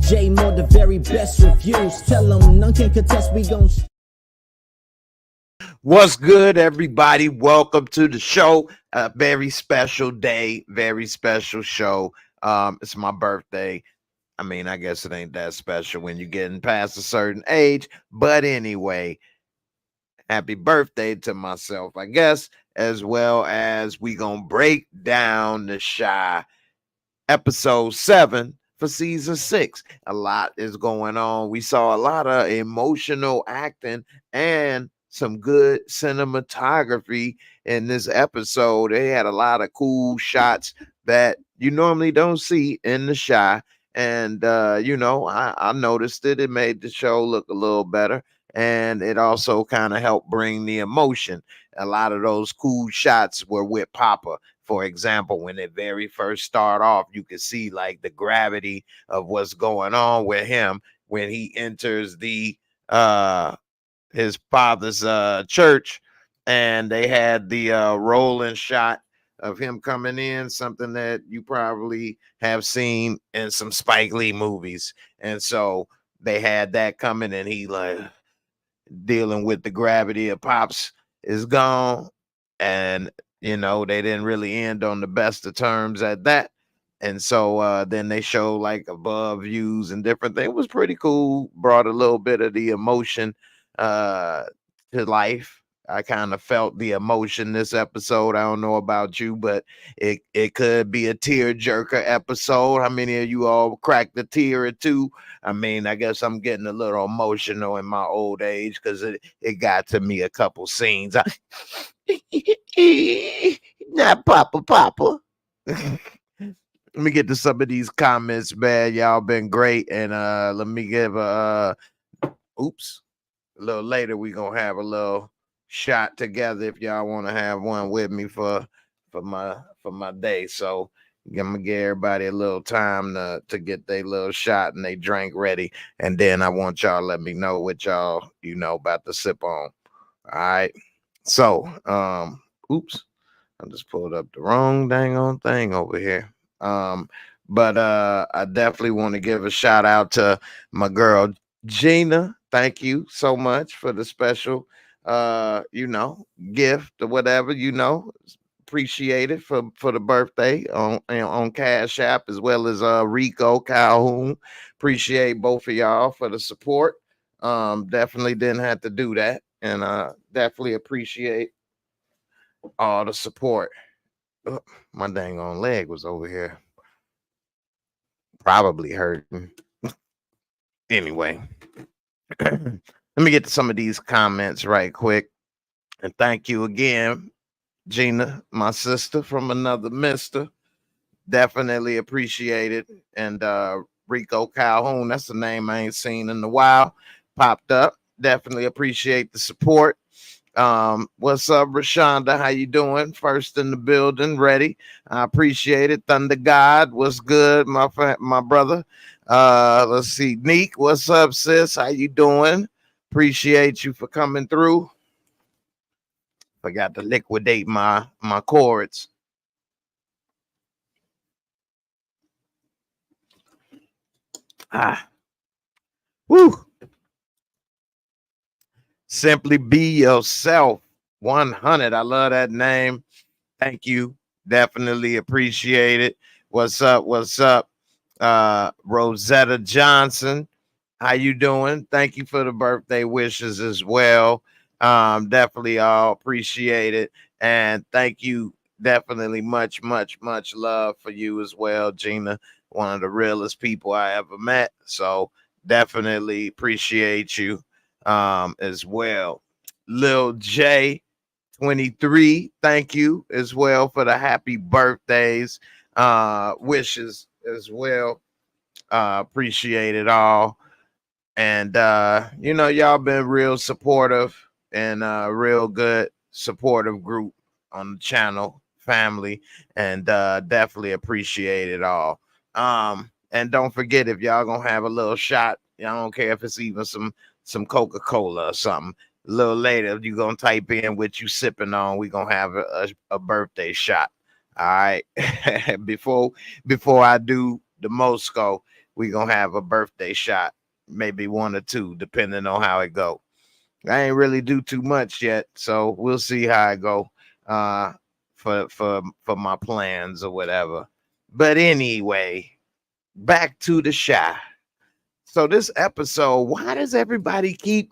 J-Moore, the very best reviews. Tell them none can contest, we gon' What's good, everybody? Welcome to the show. A very special day, very special show. It's my birthday. I mean, I guess it ain't that special when you're getting past a certain age. But anyway, happy birthday to myself, I guess, as well as we gonna break down the Shy episode 7 for season 6. A lot is going on. We saw a lot of emotional acting and some good cinematography in this episode. They had a lot of cool shots that you normally don't see in the Shy. And I noticed it. It made the show look a little better. And it also kind of helped bring the emotion. A lot of those cool shots were with Papa. For example, when it very first start off, you can see like the gravity of what's going on with him when he enters the his father's church, and they had the rolling shot of him coming in, something that you probably have seen in some Spike Lee movies. And so they had that coming, and he like dealing with the gravity of Pops is gone. And they didn't really end on the best of terms at that. And so then they show like above views and different things. It was pretty cool. Brought a little bit of the emotion to life. I kind of felt the emotion this episode. I don't know about you, but it could be a tear jerker episode. How many of you all cracked a tear or two? I mean, I guess I'm getting a little emotional in my old age because it got to me a couple scenes. Not Papa. Let me get to some of these comments, man. Y'all been great. And let me give a little later we gonna have a little shot together if y'all want to have one with me for my day. So I'm gonna give everybody a little time to get their little shot and they drink ready. And then I want y'all to let me know what y'all about to sip on. All right. So I just pulled up the wrong dang on thing over here. But I definitely want to give a shout out to my girl Gina. Thank you so much for the special gift or whatever, appreciate it for the birthday on Cash App, as well as Rico Calhoun. Appreciate both of y'all for the support. Definitely didn't have to do that, and definitely appreciate all the support. Oh, my dang on leg was over here probably hurting. Anyway, let me get to some of these comments right quick. And thank you again, Gina, my sister from another mister. Definitely appreciate it. And Rico Calhoun, that's a name I ain't seen in a while, popped up. Definitely appreciate the support. What's up, Rashonda? How you doing? First in the building, ready. I appreciate it. Thunder God, what's good, my brother? Let's see, Neek, what's up, sis? How you doing? Appreciate you for coming through. Forgot to liquidate my cords. Woo. Simply Be Yourself 100. I love that name. Thank you. Definitely appreciate it. What's up? Rosetta Johnson, how you doing? Thank you for the birthday wishes as well. Definitely all appreciate it. And thank you. Definitely much love for you as well, Gina. One of the realest people I ever met. So definitely appreciate you as well. Lil J 23, thank you as well for the happy birthdays wishes as well. Appreciate it all. And y'all been real supportive and real good supportive group on the channel, family, and definitely appreciate it all. And don't forget, if y'all gonna have a little shot, I don't care if it's even some Coca-Cola or something. A little later, you're gonna type in what you sipping on. We're gonna have a birthday shot. All right. before I do the Moorescore, we gonna have a birthday shot, maybe one or two, depending on how it go. I ain't really do too much yet, so we'll see how I go. Uh, for my plans or whatever. But anyway, back to the shy. So this episode, why does everybody keep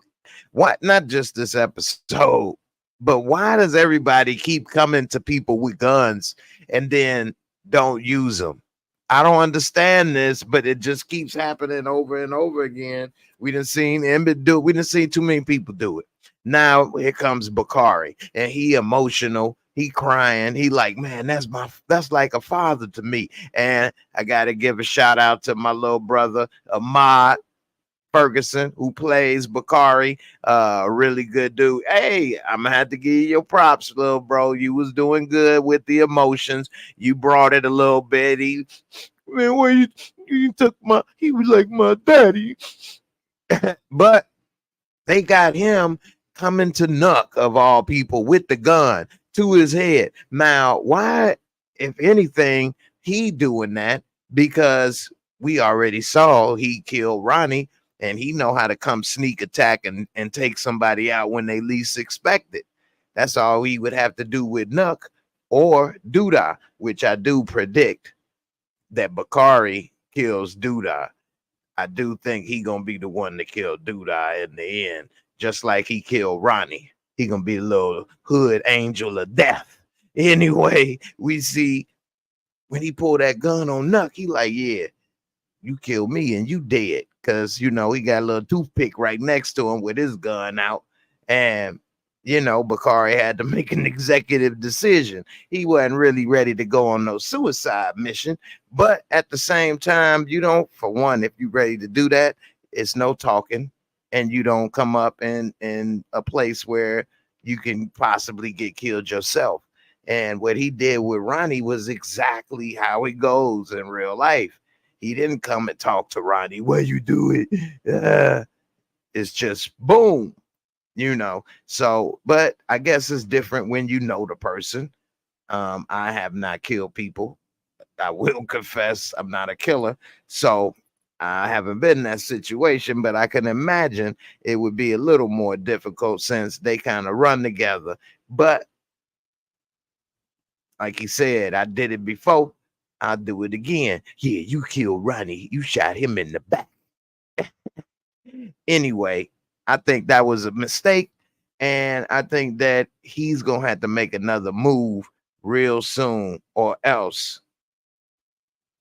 what? Not just this episode, but why does everybody keep coming to people with guns and then don't use them? I don't understand this, but it just keeps happening over and over again. We done seen Emmett do it. We done seen too many people do it. Now here comes Bakari, and he emotional. He crying. He like, man, that's like a father to me. And I gotta give a shout out to my little brother Ahmad Ferguson, who plays Bakari, a really good dude. Hey, I'm gonna have to give you your props, little bro. You was doing good with the emotions. You brought it a little bit. Man, where you took he was like my daddy. But they got him coming to Nuck of all people with the gun to his head. Now, why, if anything, he doing that? Because we already saw he killed Ronnie, and he know how to come sneak attack and take somebody out when they least expect it. That's all he would have to do with Nuck or Duda, which I do predict that Bakari kills Duda. I do think he gonna be the one to kill Duda in the end, just like he killed Ronnie. He gonna be a little hood angel of death. Anyway, we see when he pulled that gun on Nuck, he like, yeah, you killed me and you dead. Cause he got a little toothpick right next to him with his gun out. And Bakari had to make an executive decision. He wasn't really ready to go on no suicide mission. But at the same time, for one, if you're ready to do that, it's no talking. And you don't come up in a place where you can possibly get killed yourself. And what he did with Ronnie was exactly how it goes in real life. He didn't come and talk to Ronnie. Where you do it? It's just boom. So, but I guess it's different when you know the person. I have not killed people. I will confess I'm not a killer. So I haven't been in that situation, but I can imagine it would be a little more difficult since they kind of run together. But like he said, I did it before. I'll do it again. Yeah, you killed Ronnie. You shot him in the back. Anyway, I think that was a mistake. And I think that he's going to have to make another move real soon, or else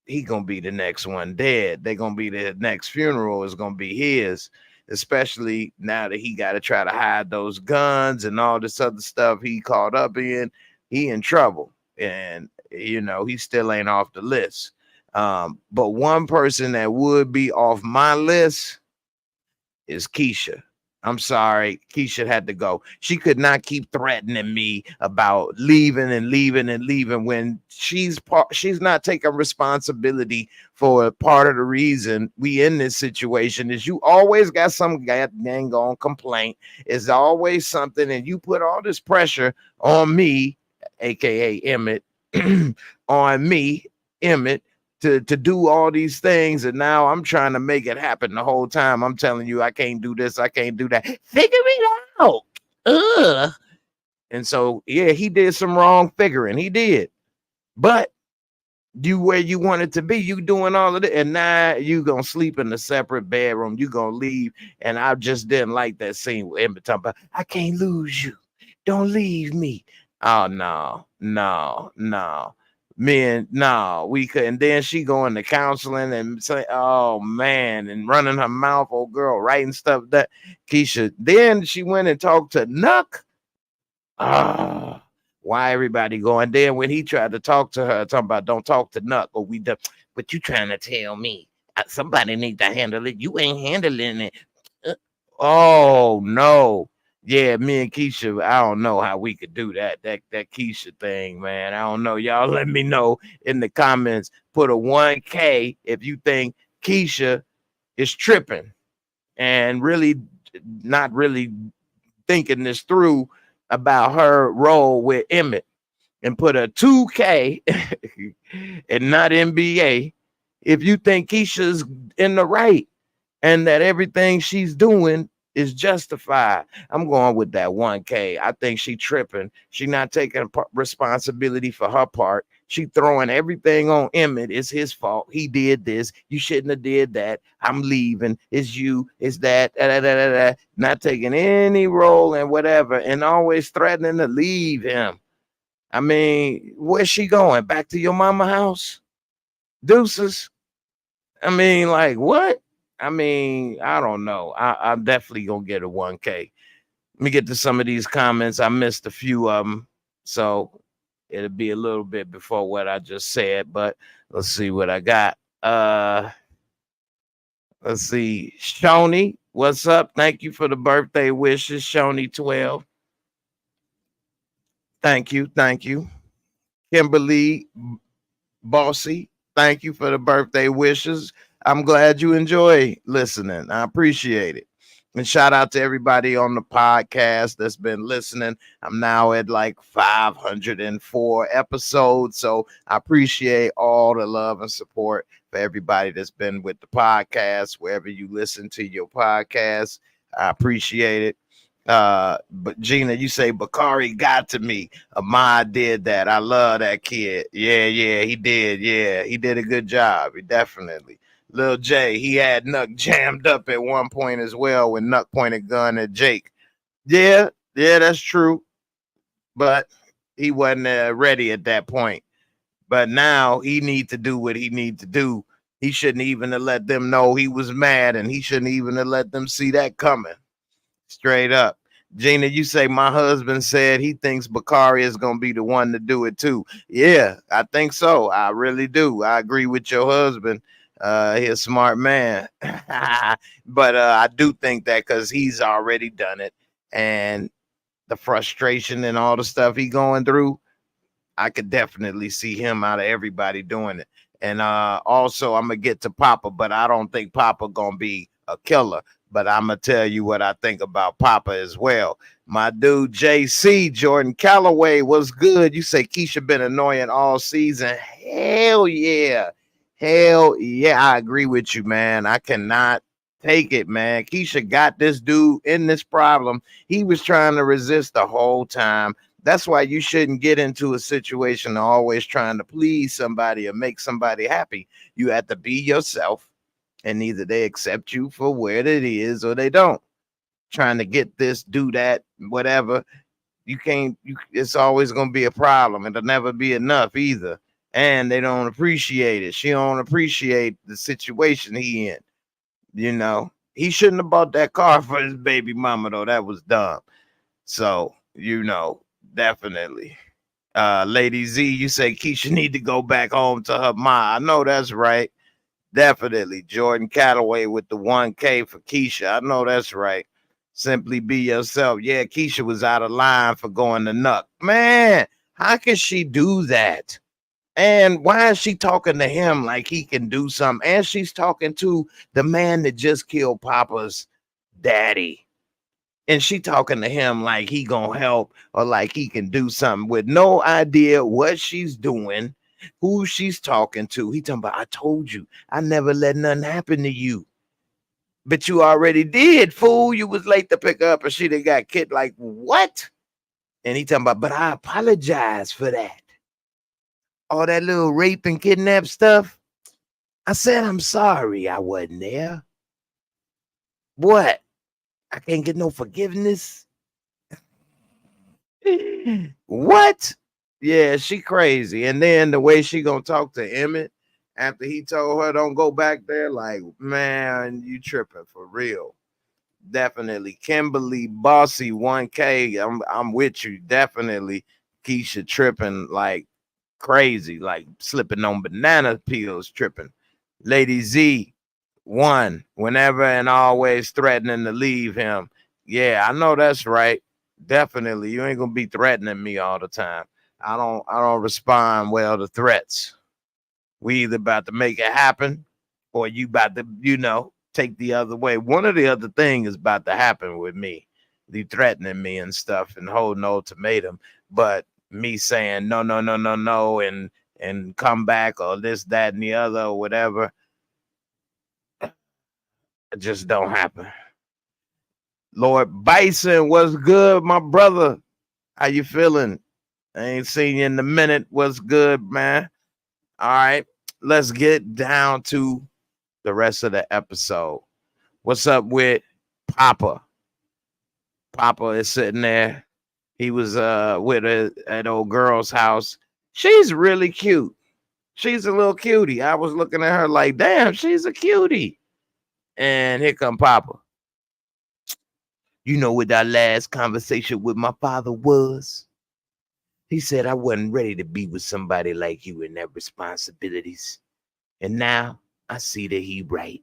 he going to be the next one dead. They're going to be the next funeral is going to be his, especially now that he got to try to hide those guns and all this other stuff he caught up in. He in trouble. And, he still ain't off the list. But one person that would be off my list is Keisha. I'm sorry, Keisha had to go. She could not keep threatening me about leaving and leaving and leaving when she's not taking responsibility for part of the reason we in this situation is you always got some dang on complaint. It's always something, and you put all this pressure on me, aka Emmett, on me, Emmett, to do all these things, and now I'm trying to make it happen the whole time. I'm telling you, I can't do this, I can't do that. Figure it out. Ugh. And so, yeah, he did some wrong figuring. He did. But you where you wanted to be, you doing all of it, and now you gonna sleep in a separate bedroom. You gonna leave, and I just didn't like that scene with Emmett talking about, I can't lose you. Don't leave me. Oh no. Man, no, we could. And then she going to counseling and say, oh man, and running her mouth, old girl, writing stuff that Keisha. Then she went and talked to Nuck. Why everybody going? Then when he tried to talk to her, talking about don't talk to Nuck, or we do, but you trying to tell me somebody need to handle it. You ain't handling it. Oh no. Yeah, me and Keisha, I don't know how we could do that Keisha thing, man. I don't know. Y'all let me know in the comments. Put a 1K if you think Keisha is tripping and really not really thinking this through about her role with Emmett, and put a 2K and not NBA if you think Keisha's in the right and that everything she's doing is justified. I'm going with that 1K. I think she tripping. She not taking responsibility for her part. She throwing everything on Emmett. It's his fault. He did this. You shouldn't have did that. I'm leaving. It's you. It's that. Da, da, da, da, da. Not taking any role in whatever and always threatening to leave him. I mean, where's she going? Back to your mama house? Deuces. I mean, like what? I mean, I don't know. I'm definitely gonna get a 1K. Let me get to some of these comments. I missed a few of them, so it'll be a little bit before what I just said. But let's see what I got. Let's see. Shoni, what's up? Thank you for the birthday wishes, Shoni 12. Thank you, thank you. Kimberly Bossy, thank you for the birthday wishes. I'm glad you enjoy listening. I appreciate it. And shout out to everybody on the podcast that's been listening. I'm now at like 504 episodes. So I appreciate all the love and support for everybody that's been with the podcast, wherever you listen to your podcast. I appreciate it. But Gina, you say Bakari got to me. Ahmad did that. I love that kid. Yeah, he did. Yeah, he did a good job. He definitely. Lil J, he had Nuck jammed up at one point as well when Nuck pointed gun at Jake. Yeah, that's true. But he wasn't ready at that point. But now he need to do what he need to do. He shouldn't even have let them know he was mad, and he shouldn't even have let them see that coming. Straight up. Gina, you say my husband said he thinks Bakari is going to be the one to do it too. Yeah, I think so. I really do. I agree with your husband. He's a smart man. But I do think that because he's already done it and the frustration and all the stuff he going through, I could definitely see him out of everybody doing it. And also, I'm going to get to Papa, but I don't think Papa going to be a killer. But I'm going to tell you what I think about Papa as well. My dude, JC, Jordan Calloway, was good. You say Keisha been annoying all season. Hell yeah. Hell yeah. I agree with you, man. I cannot take it, man. Keisha got this dude in this problem. He was trying to resist the whole time. That's why you shouldn't get into a situation of always trying to please somebody or make somebody happy. You have to be yourself. And either they accept you for where it is or they don't. Trying to get this, do that, whatever. You can't, it's always going to be a problem. It'll never be enough either. And they don't appreciate it. She don't appreciate the situation he in. You know, he shouldn't have bought that car for his baby mama, though. That was dumb. So, you know, definitely. Lady Z, you say Keisha need to go back home to her ma. I know that's right. Definitely. Jordan Calloway with the 1K for Keisha. I know that's right. Simply be yourself. Yeah, Keisha was out of line for going to Nuck. Man, how can she do that? And why is she talking to him like he can do something? And she's talking to the man that just killed Papa's daddy. And she talking to him like he gonna help or like he can do something with no idea what she's doing, who she's talking to. He talking about, I told you, I never let nothing happen to you. But you already did, fool. You was late to pick her up and she done got kid. Like, what? And he talking about, but I apologize for that. All that little rape and kidnap stuff. I said, I'm sorry I wasn't there. What? I can't get no forgiveness. What? Yeah, she crazy. And then the way she gonna talk to Emmett after he told her don't go back there, like, man, you tripping for real. Definitely. Kimberly Bossy 1K. I'm with you. Definitely. Keisha tripping like crazy, like slipping on banana peels, tripping. Lady Z, one, whenever and always threatening to leave him. Yeah, I know that's right. Definitely. You ain't gonna be threatening me all the time. I don't respond well to threats. We either about to make it happen or you about to, take the other way. One of the other thing is about to happen with me. You threatening me and stuff and holding no ultimatum. But me saying no, and and come back or this, that, and the other or whatever. It just don't happen. Lord Bison, what's good, my brother? How you feeling? I ain't seen you in a minute. What's good, man? All right, let's get down to the rest of the episode. What's up with Papa? Papa is sitting there. He was with an old girl's house. She's really cute. She's a little cutie. I was looking at her like, damn, she's a cutie. And here come Papa. You know what our last conversation with my father was? He said I wasn't ready to be with somebody like you and their responsibilities. And now I see that he right.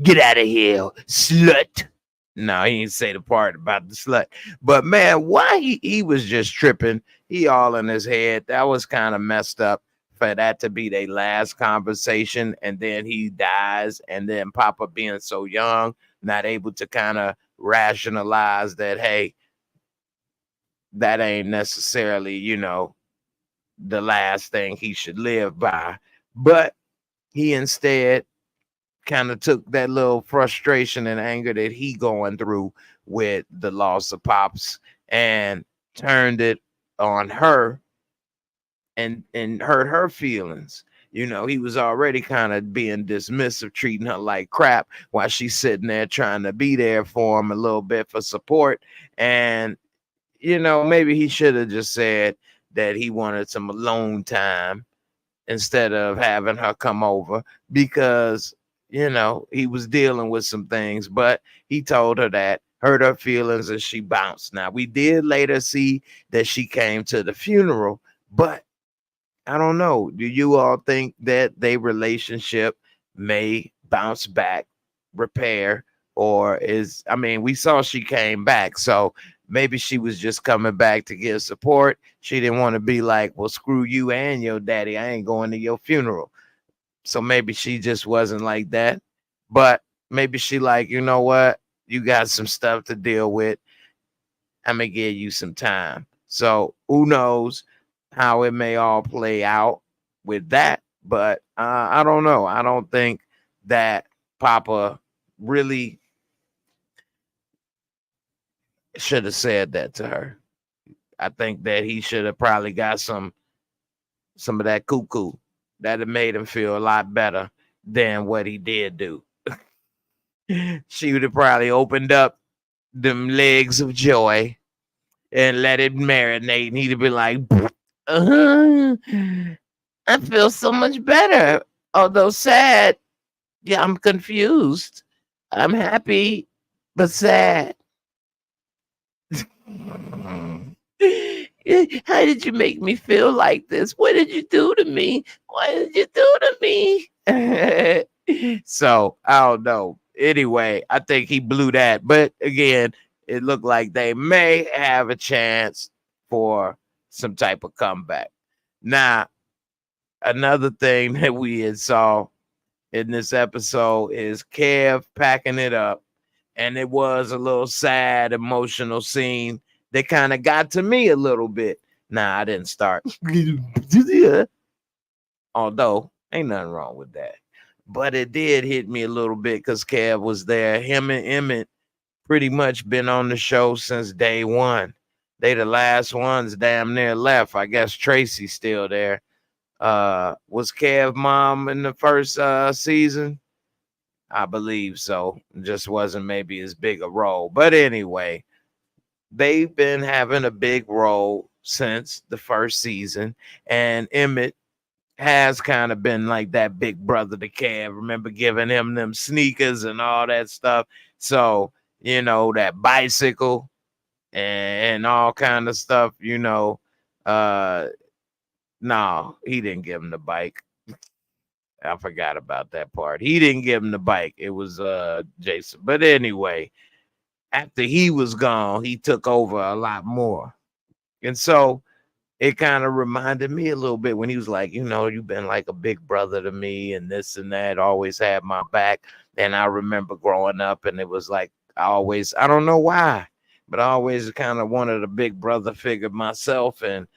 Get out of here, slut. No, he didn't say the part about the slut. But man, why he was just tripping. He all in his head. That was kind of messed up for that to be their last conversation. And then he dies. And then Papa being so young, not able to kind of rationalize that, hey, that ain't necessarily, you know, the last thing he should live by. But he instead kind of took that little frustration and anger that he going through with the loss of Pops and turned it on her and hurt her feelings. You know, he was already kind of being dismissive, treating her like crap while she's sitting there trying to be there for him a little bit for support. And, you know, maybe he should have just said that he wanted some alone time instead of having her come over because, you know, he was dealing with some things, but he told her that, hurt her feelings, and she bounced. Now, we did later see that she came to the funeral, but I don't know. Do you all think that their relationship may bounce back, repair, or I mean, we saw she came back, so maybe she was just coming back to give support. She didn't want to be like, well, screw you and your daddy. I ain't going to your funeral. So maybe she just wasn't like that. But maybe she like, you know what? You got some stuff to deal with. I'm going to give you some time. So who knows how it may all play out with that. But I don't know. I don't think that Papa really should have said that to her. I think that he should have probably got some of that cuckoo that have made him feel a lot better than what he did do. She would have probably opened up them legs of joy and let it marinate. And he'd have been like, I feel so much better. Although sad. Yeah, I'm confused. I'm happy, but sad. How did you make me feel like this? What did you do to me? What did you do to me? So I don't know. Anyway, I think he blew that. But again, it looked like they may have a chance for some type of comeback. Now, another thing that we had saw in this episode is Kev packing it up. And it was a little sad, emotional scene that kind of got to me a little bit. Nah, I didn't start. Although, ain't nothing wrong with that. But it did hit me a little bit because Kev was there. Him and Emmett pretty much been on the show since day one. They the last ones damn near left. I guess Tracy's still there. Was Kev mom in the first season? I believe so. Just wasn't maybe as big a role. But anyway, they've been having a big role since the first season. And Emmett has kind of been like that big brother to Kev. Remember giving him them sneakers and all that stuff. So, you know, that bicycle and all kind of stuff, you know. No, he didn't give him the bike. I forgot about that part. He didn't give him the bike. It was Jason. But anyway, after he was gone, he took over a lot more. And so it kind of reminded me a little bit when he was like, you know, you've been like a big brother to me and this and that, always had my back. And I remember growing up and it was like, I don't know why, but I always kind of wanted a big brother figure myself. And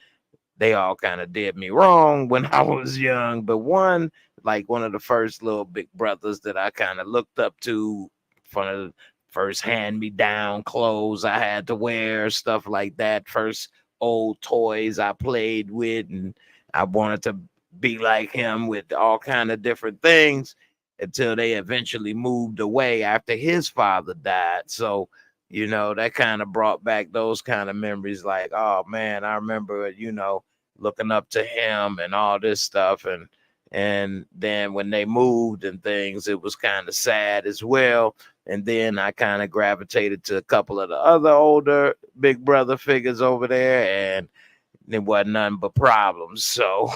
they all kind of did me wrong when I was young. But one of the first little big brothers that I kind of looked up to, one of the first hand me down clothes I had to wear, stuff like that. First old toys I played with, and I wanted to be like him with all kind of different things until they eventually moved away after his father died. So, that kind of brought back those kind of memories like, oh man, I remember, looking up to him and all this stuff. And then when they moved and things, it was kind of sad as well. And then I kind of gravitated to a couple of the other older big brother figures over there, and it wasn't nothing but problems. So,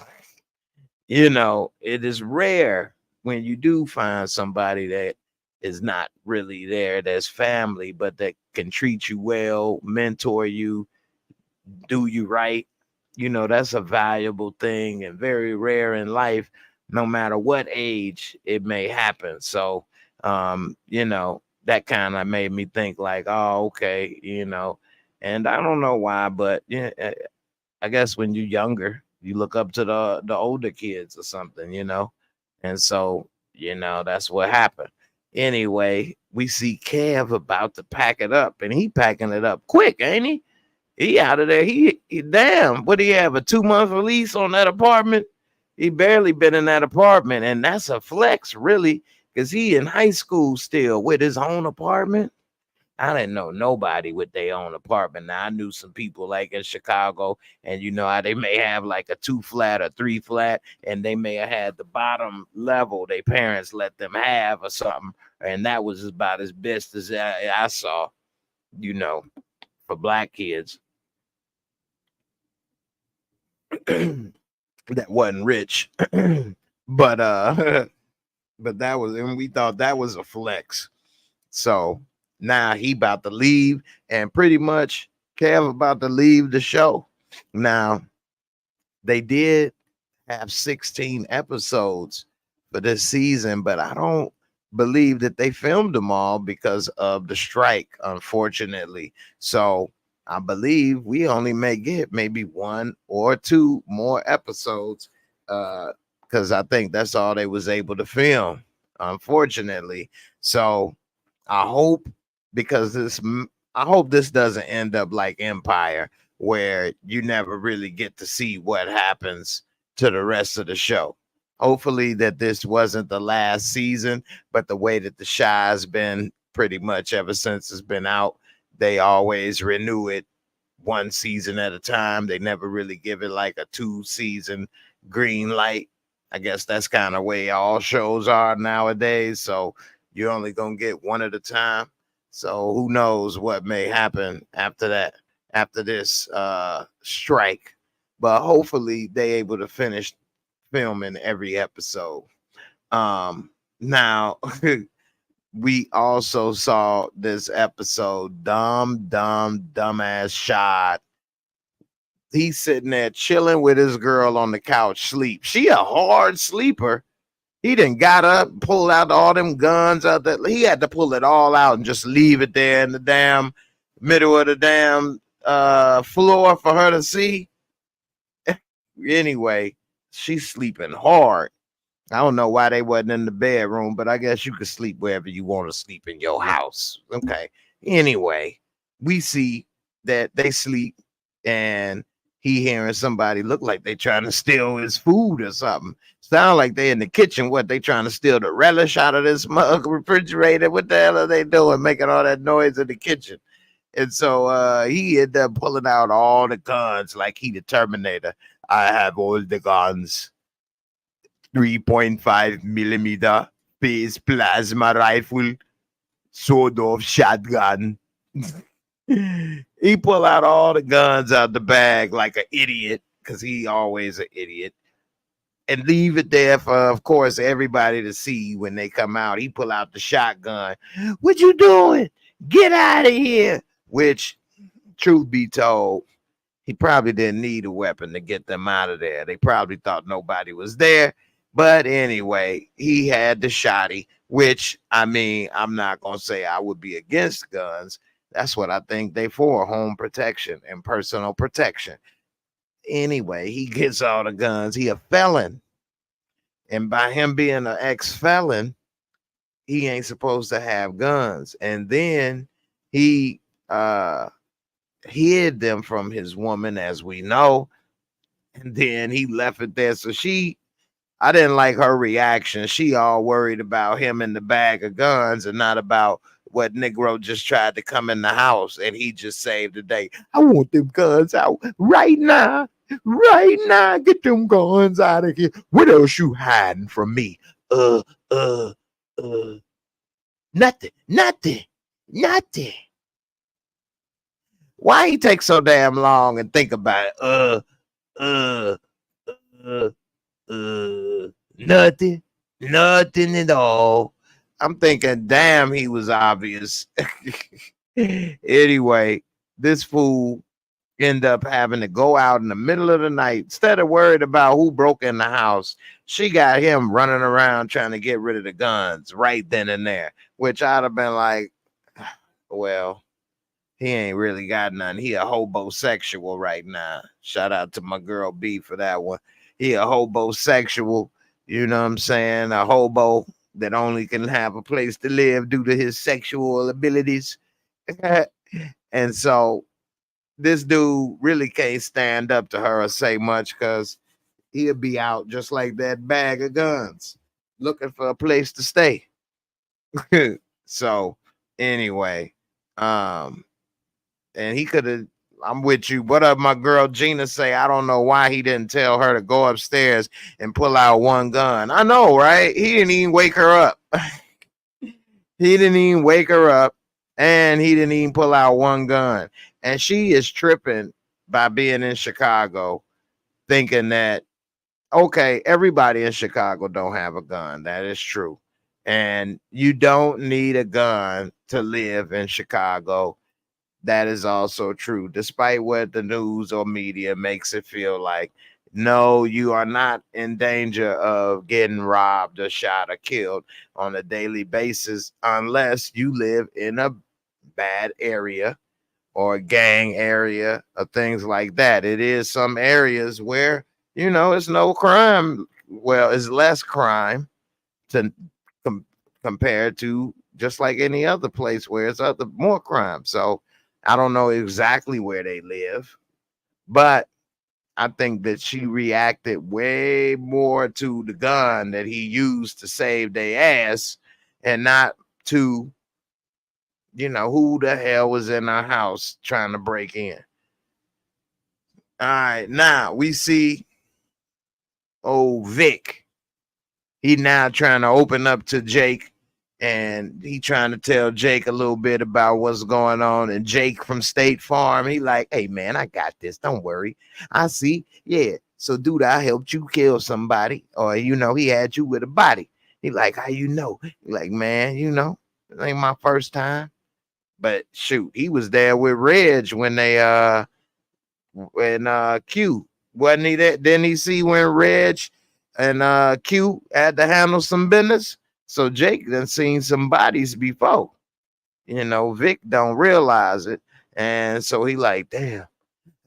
it is rare when you do find somebody that is not really there, that's family, but that can treat you well, mentor you, do you right. That's a valuable thing and very rare in life, no matter what age it may happen. So, that kind of made me think like, oh, okay, and I don't know why, but yeah, I guess when you're younger, you look up to the older kids or something, and so that's what happened. Anyway, we see Kev about to pack it up, and he packing it up quick, ain't he? He out of there. He damn. What do you have, a 2-month release on that apartment? He barely been in that apartment, and that's a flex, really, because he in high school still with his own apartment. I didn't know nobody with their own apartment. Now I knew some people like in Chicago, and you know how they may have like a 2-flat or 3-flat, and they may have had the bottom level their parents let them have or something, and that was about as best as I saw, for black kids that wasn't rich. but but that was, and we thought that was a flex. So now he about to leave, and pretty much Kev about to leave the show. Now they did have 16 episodes for this season, but I don't believe that they filmed them all because of the strike, unfortunately. So I believe we only may get maybe 1 or 2 more episodes, because I think that's all they was able to film, unfortunately. So I hope, because I hope this doesn't end up like Empire, where you never really get to see what happens to the rest of the show. Hopefully that this wasn't the last season, but the way that the Shy's been pretty much ever since it's been out, they always renew it 1 season at a time. They never really give it like a 2-season green light. I guess that's kind of way all shows are nowadays. So you're only gonna get 1 at a time. So who knows what may happen after that, after this strike. But hopefully they able to finish filming every episode. Now we also saw this episode, dumbass shot. He's sitting there chilling with his girl on the couch, sleep. She a hard sleeper. He done got up, pulled out all them guns out there. He had to pull it all out and just leave it there in the damn middle of the damn floor for her to see. Anyway, she's sleeping hard. I don't know why they wasn't in the bedroom, but I guess you could sleep wherever you want to sleep in your house. Okay. Anyway, we see that they sleep, and he hearing somebody look like they trying to steal his food or something. Sound like they in the kitchen. What, they trying to steal the relish out of this mug refrigerator? What the hell are they doing, making all that noise in the kitchen? And so he ended up pulling out all the guns like he the Terminator. I have all the guns. 3.5 millimeter phase plasma rifle, sawed off shotgun. He pull out all the guns out the bag like an idiot, because he always an idiot, and leave it there for, of course, everybody to see when they come out. He pull out the shotgun. What you doing? Get out of here. Which, truth be told, he probably didn't need a weapon to get them out of there. They probably thought nobody was there. But anyway, he had the shotty, which, I mean, I'm not going to say I would be against guns. That's what I think they for, home protection and personal protection. Anyway, he gets all the guns. He a felon. And by him being an ex-felon, he ain't supposed to have guns. And then he hid them from his woman, as we know. And then he left it there. So I didn't like her reaction. She all worried about him and the bag of guns and not about what Negro just tried to come in the house and he just saved the day. I want them guns out right now. Right now. Get them guns out of here. What else you hiding from me? Nothing. Why he take so damn long and think about it? Nothing at all. I'm thinking, damn, he was obvious. Anyway, this fool end up having to go out in the middle of the night. Instead of worried about who broke in the house, she got him running around trying to get rid of the guns right then and there, which I'd have been like, well, he ain't really got none. He a hobosexual right now. Shout out to my girl B for that one. He a hobosexual, you know what I'm saying? A hobo that only can have a place to live due to his sexual abilities. And so this dude really can't stand up to her or say much because he'll be out just like that bag of guns looking for a place to stay. So anyway, and he could have, I'm with you. What up, my girl Gina say, I don't know why he didn't tell her to go upstairs and pull out one gun. I know, right? He didn't even wake her up. He didn't even wake her up, and he didn't even pull out one gun. And she is tripping by being in Chicago, thinking that, okay, everybody in Chicago don't have a gun. That is true. And you don't need a gun to live in Chicago. That is also true, despite what the news or media makes it feel like. No, you are not in danger of getting robbed or shot or killed on a daily basis unless you live in a bad area or a gang area or things like that. It is some areas where, it's no crime. Well, it's less crime to compared to just like any other place where it's more crime. So I don't know exactly where they live, but I think that she reacted way more to the gun that he used to save their ass and not to, who the hell was in our house trying to break in. All right, now we see Vic. He now trying to open up to Jake, and he trying to tell Jake a little bit about what's going on. And Jake from State Farm, he like, hey man, I got this. Don't worry. I see. Yeah. So dude, I helped you kill somebody, or he had you with a body. He like, how you know? He like, man, it ain't my first time. But shoot, he was there with Reg when Q, wasn't he there? Didn't he see when Reg and Q had to handle some business? So Jake done seen some bodies before. Vic don't realize it. And so he like, damn,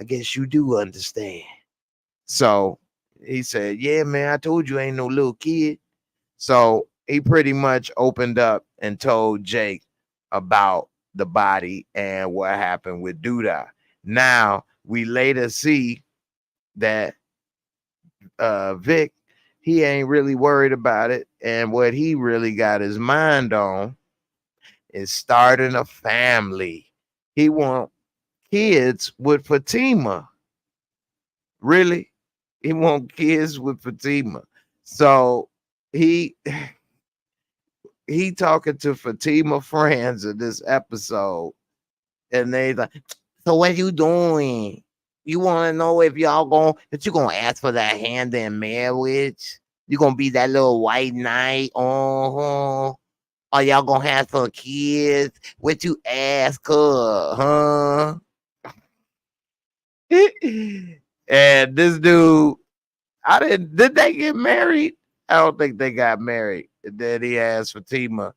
I guess you do understand. So he said, yeah, man, I told you ain't no little kid. So he pretty much opened up and told Jake about the body and what happened with Duda. Now we later see that Vic, he ain't really worried about it. And what he really got his mind on is starting a family. He want kids with Fatima. Really? He want kids with Fatima. So he talking to Fatima friends in this episode, and they like, so what you doing? You want to know if you gonna ask for that hand in marriage? You gonna be that little white knight? Or y'all gonna have some kids? What you ask her, huh? And this dude, did they get married? I don't think they got married. And then he asked Fatima,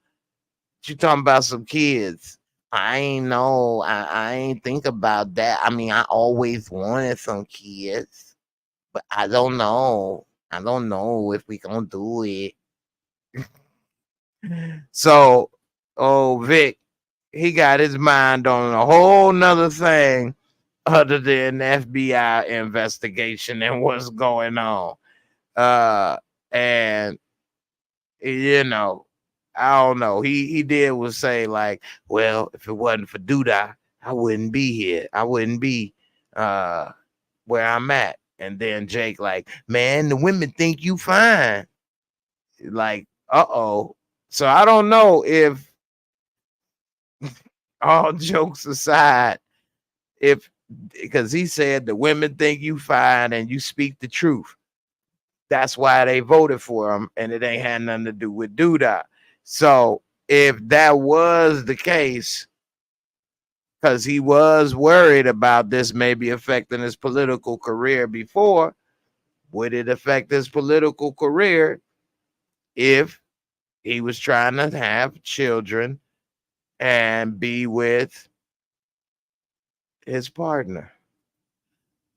you talking about some kids? I ain't know. I ain't think about that. I mean, I always wanted some kids. but I don't know. I don't know if we gonna do it. So, oh, Vic, he got his mind on a whole nother thing other than FBI investigation and what's going on. And you know, I don't know. He did was say like, well, if it wasn't for Duda, I wouldn't be here. I wouldn't be where I'm at. And then Jake like, man, the women think you fine. Like, uh-oh. So I don't know if all jokes aside, if because he said the women think you fine and you speak the truth. That's why they voted for him, and it ain't had nothing to do with Duda. So if that was the case, because he was worried about this maybe affecting his political career before, would it affect his political career if he was trying to have children and be with his partner?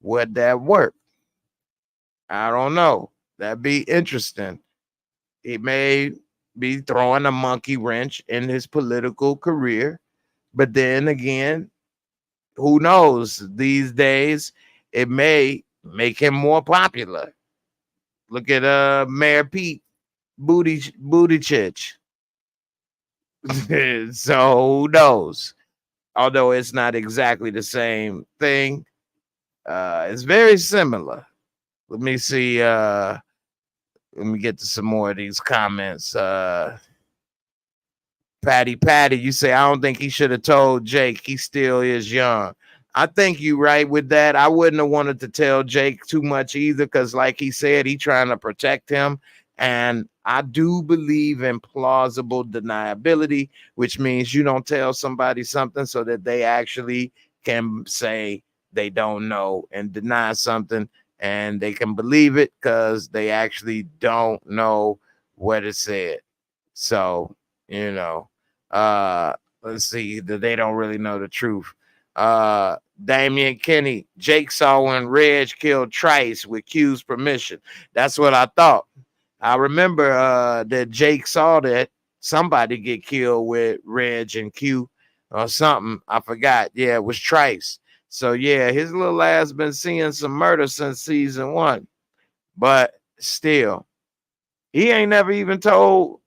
Would that work? I don't know. That'd be interesting. He may be throwing a monkey wrench in his political career, but then again, who knows? These days, it may make him more popular. Look at Mayor Pete Buttigieg. So who knows? Although it's not exactly the same thing, it's very similar. Let me see. Let me get to some more of these comments. Patty, you say, I don't think he should have told Jake. He still is young. I think you right with that. I wouldn't have wanted to tell Jake too much either, because like he said, he trying to protect him. And I do believe in plausible deniability, which means you don't tell somebody something so that they actually can say they don't know and deny something, and they can believe it because they actually don't know what it said. So, you know, let's see, that they don't really know the truth. Damian Kenny, Jake saw when Reg killed Trice with Q's permission. That's what I thought. I remember that Jake saw that somebody get killed with Reg and Q or something. I forgot. Yeah, it was Trice. So yeah, his little ass been seeing some murder since season 1. But still, he ain't never even told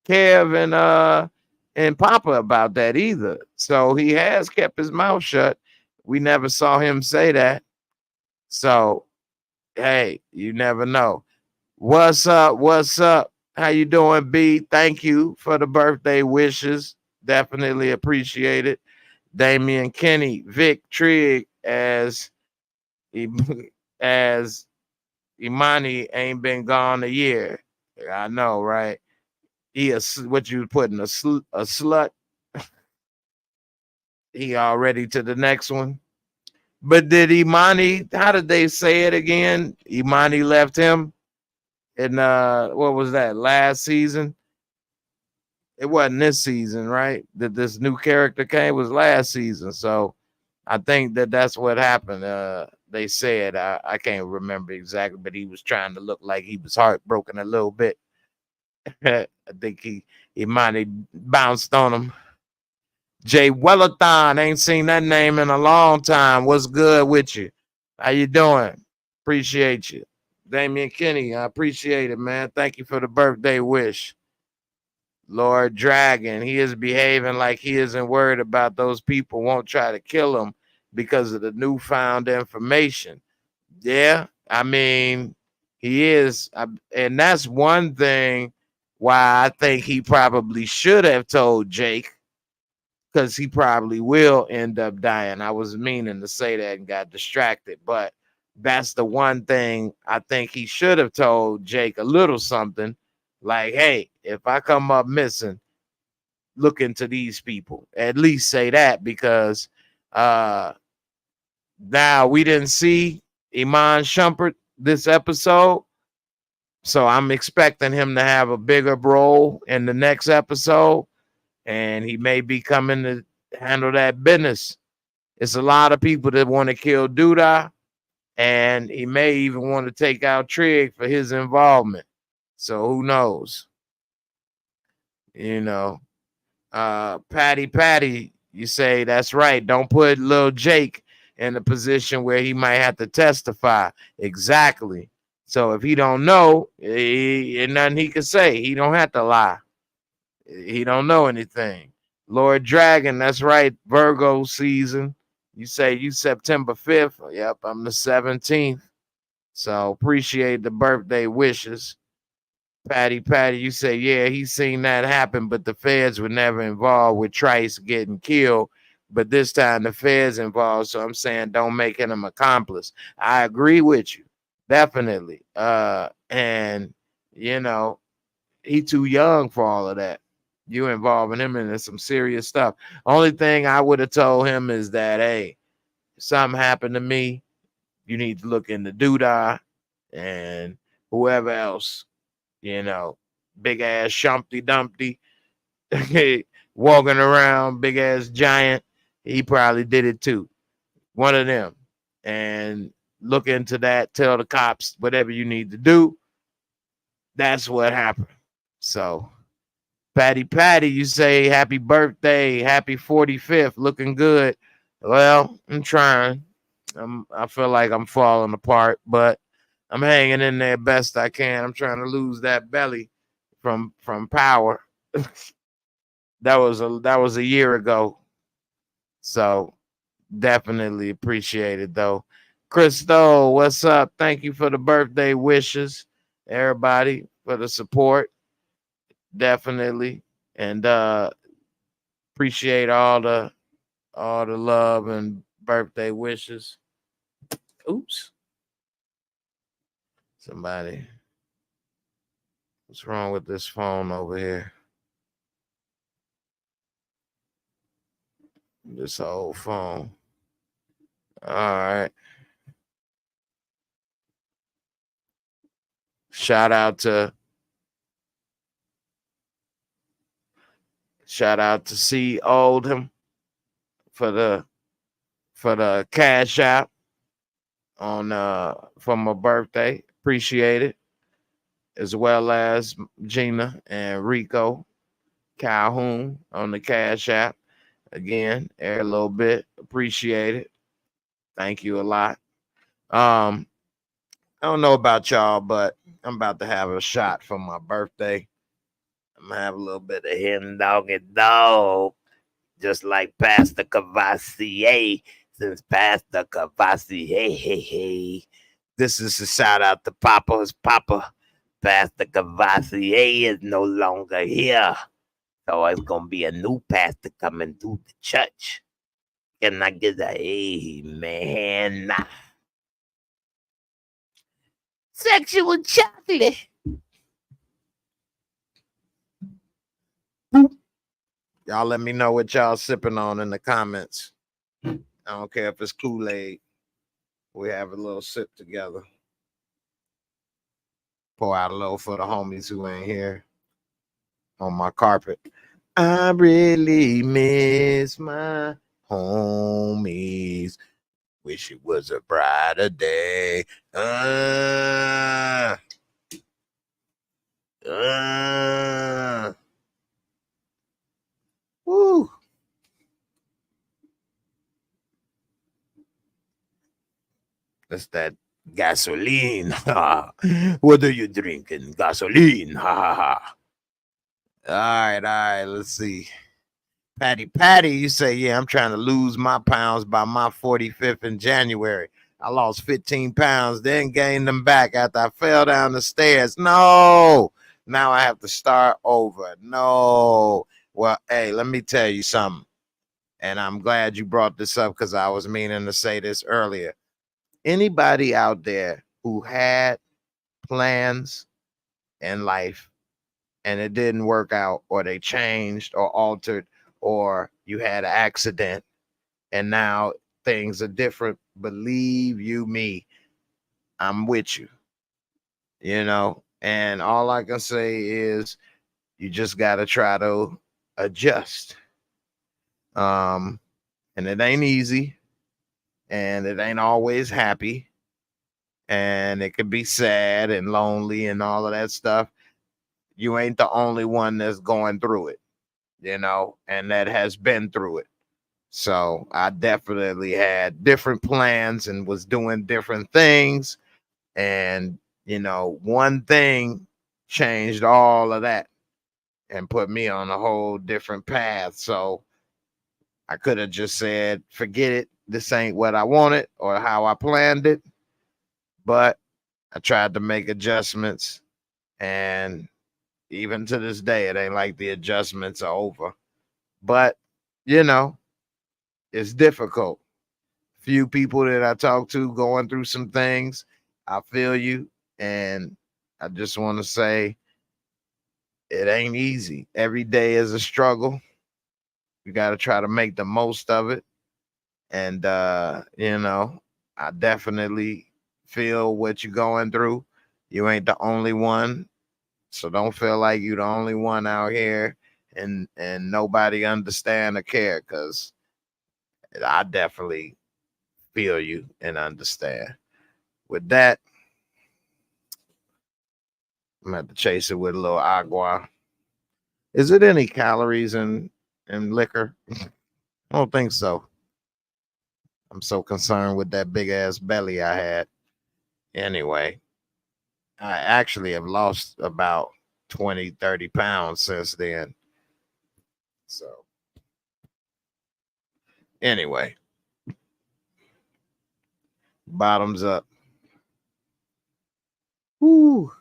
Kev and Papa about that either. So he has kept his mouth shut. We never saw him say that. So hey, you never know. What's up? What's up? How you doing, B? Thank you for the birthday wishes. Definitely appreciate it. Damian Kenny, Vic Trigg as Imani ain't been gone a year. I know, right? He what you putting a slut. He already to the next one. But did Imani? How did they say it again? Imani left him in what was that, last season? It wasn't this season, right? That this new character came, was last season. So I think that's what happened. They said, I can't remember exactly, but he was trying to look like he was heartbroken a little bit. I think he might have bounced on him. Jay Wellathon, ain't seen that name in a long time. What's good with you? How you doing? Appreciate you. Damian Kenny, I appreciate it, man. Thank you for the birthday wish. Lord Dragon, he is behaving like he isn't worried about those people won't try to kill him because of the newfound information. Yeah, I mean, he is. And that's one thing why I think he probably should have told Jake, because he probably will end up dying. I was meaning to say that and got distracted, but that's the one thing I think he should have told Jake a little something like, hey, if I come up missing, look into these people. At least say that, because now we didn't see Iman Shumpert this episode, so I'm expecting him to have a bigger role in the next episode, and he may be coming to handle that business. It's a lot of people that want to kill Duda, And he may even want to take out Trig for his involvement. So who knows? You know, Patty, you say that's right. Don't put little Jake in a position where he might have to testify. Exactly. So if he don't know, ain't nothing he can say. He don't have to lie. He don't know anything. Lord Dragon, that's right. Virgo season. You say you September 5th. Yep, I'm the 17th. So appreciate the birthday wishes. Patty, you say, yeah, he's seen that happen, but the feds were never involved with Trice getting killed. But this time the feds involved. So I'm saying don't make him an accomplice. I agree with you. Definitely. And you know, he too young for all of that. You involving him in some serious stuff. Only thing I would have told him is that, hey, if something happened to me, you need to look into Doodah and whoever else, you know, big ass Shumpty Dumpty walking around, big ass giant. He probably did it too. One of them. And look into that, tell the cops whatever you need to do. That's what happened. So Patty, you say happy birthday, happy 45th, looking good. Well, I'm trying. I feel like I'm falling apart, but I'm hanging in there best I can. I'm trying to lose that belly from power. That was a year ago. So definitely appreciate it though. Christo, what's up? Thank you for the birthday wishes, everybody, for the support. Definitely. And appreciate all the love and birthday wishes. Oops. Somebody. What's wrong with this phone over here? This old phone. All right. Shout out to C Oldham for the cash app on for my birthday. Appreciate it. As well as Gina and Rico Calhoun on the cash app. Again, a little bit. Appreciate it. Thank you a lot. I don't know about y'all, but I'm about to have a shot for my birthday. I'm gonna have a little bit of hen dog and dog, just like Pastor Cavassier. Since Pastor Cavassier, hey. This is a shout out to Papa's Papa. Pastor Cavassier is no longer here. So it's gonna be a new pastor coming through the church. Can I get a amen? Sexual chocolate. Y'all let me know what y'all sipping on in the comments. I don't care if it's Kool-Aid. We have a little sip together. Pour out a little for the homies who ain't here on my carpet. I really miss my homies. Wish it was a brighter day. Woo. That's that gasoline. What are you drinking? Gasoline. All right. Let's see. Patty, you say, yeah, I'm trying to lose my pounds by my 45th in January. I lost 15 pounds, then gained them back after I fell down the stairs. No, now I have to start over. No. Well, hey, let me tell you something. And I'm glad you brought this up because I was meaning to say this earlier. Anybody out there who had plans in life and it didn't work out, or they changed or altered, or you had an accident and now things are different, believe you me, I'm with you, and all I can say is you just got to try to adjust. And it ain't easy and it ain't always happy, and it could be sad and lonely and all of that stuff. You ain't the only one that's going through it, and that has been through it. So I definitely had different plans and was doing different things. And, one thing changed all of that and put me on a whole different path. So I could have just said, forget it. This ain't what I wanted or how I planned it. But I tried to make adjustments. And even to this day, it ain't like the adjustments are over. But, it's difficult. Few people that I talk to going through some things, I feel you. And I just want to say it ain't easy. Every day is a struggle. You got to try to make the most of it. And, I definitely feel what you're going through. You ain't the only one. So don't feel like you're the only one out here and nobody understand or care, because I definitely feel you and understand. With that, I'm gonna have to chase it with a little agua. Is it any calories in liquor? I don't think so. I'm so concerned with that big ass belly I had. Anyway, I actually have lost about 20, 30 pounds since then. So, anyway, bottoms up. Woo.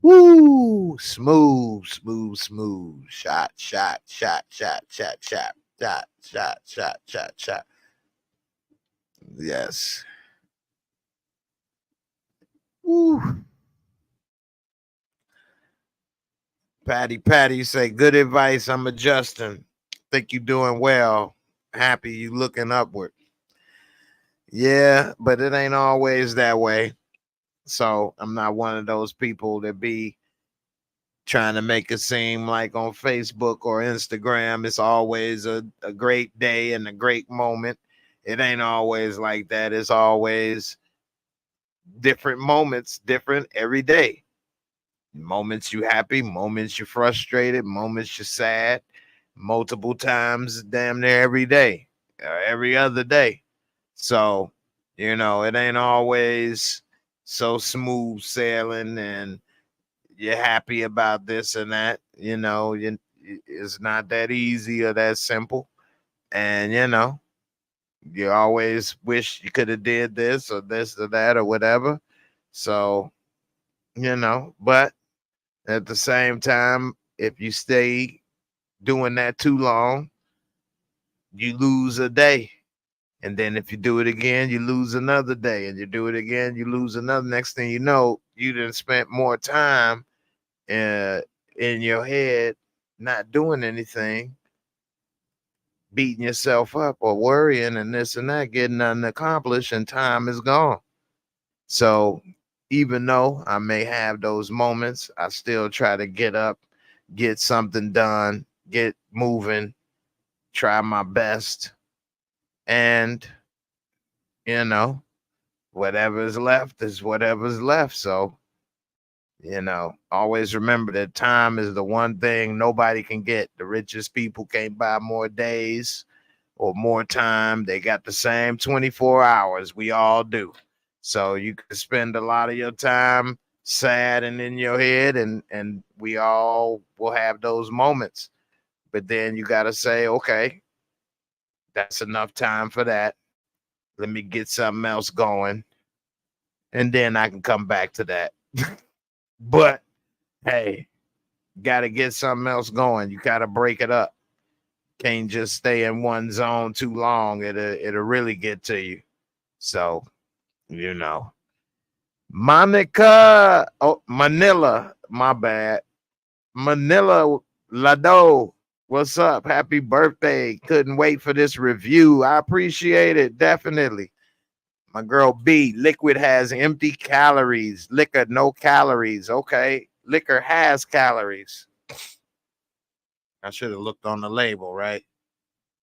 Woo! Smooth, smooth, smooth. Shot, shot, shot, shot, shot, shot, shot, shot, shot, shot, shot. Yes. Woo. Patty, say good advice. I'm adjusting. Think you doing well. Happy you looking upward. Yeah, but it ain't always that way. So I'm not one of those people that be trying to make it seem like on Facebook or Instagram it's always a great day and a great moment. It ain't always like that. It's always different moments, different every day. Moments you happy, moments you frustrated, moments you sad, multiple times damn near every day, every other day. So, it ain't always so smooth sailing and you're happy about this and that. It's not that easy or that simple. And, you always wish you could have did this or that or whatever. So, but at the same time, if you stay doing that too long, you lose a day. And then if you do it again, you lose another day. And you do it again, you lose another. Next thing you know, you done spent more time in your head not doing anything, beating yourself up or worrying and this and that, getting nothing accomplished, and time is gone. So even though I may have those moments, I still try to get up, get something done, get moving, try my best. And, whatever's left is whatever's left. So, always remember that time is the one thing nobody can get. The richest people can't buy more days or more time. They got the same 24 hours. We all do. So you can spend a lot of your time sad and in your head, and we all will have those moments. But then you got to say, okay, that's enough time for that. Let me get something else going, and then I can come back to that. But hey, got to get something else going. You got to break it up. Can't just stay in one zone too long. It'll really get to you. So, Monica, Manila, my bad. Manila Lado, what's up? Happy birthday. Couldn't wait for this review. I appreciate it. Definitely. My girl B, liquid has empty calories. Liquor, no calories. Okay. Liquor has calories. I should have looked on the label, right?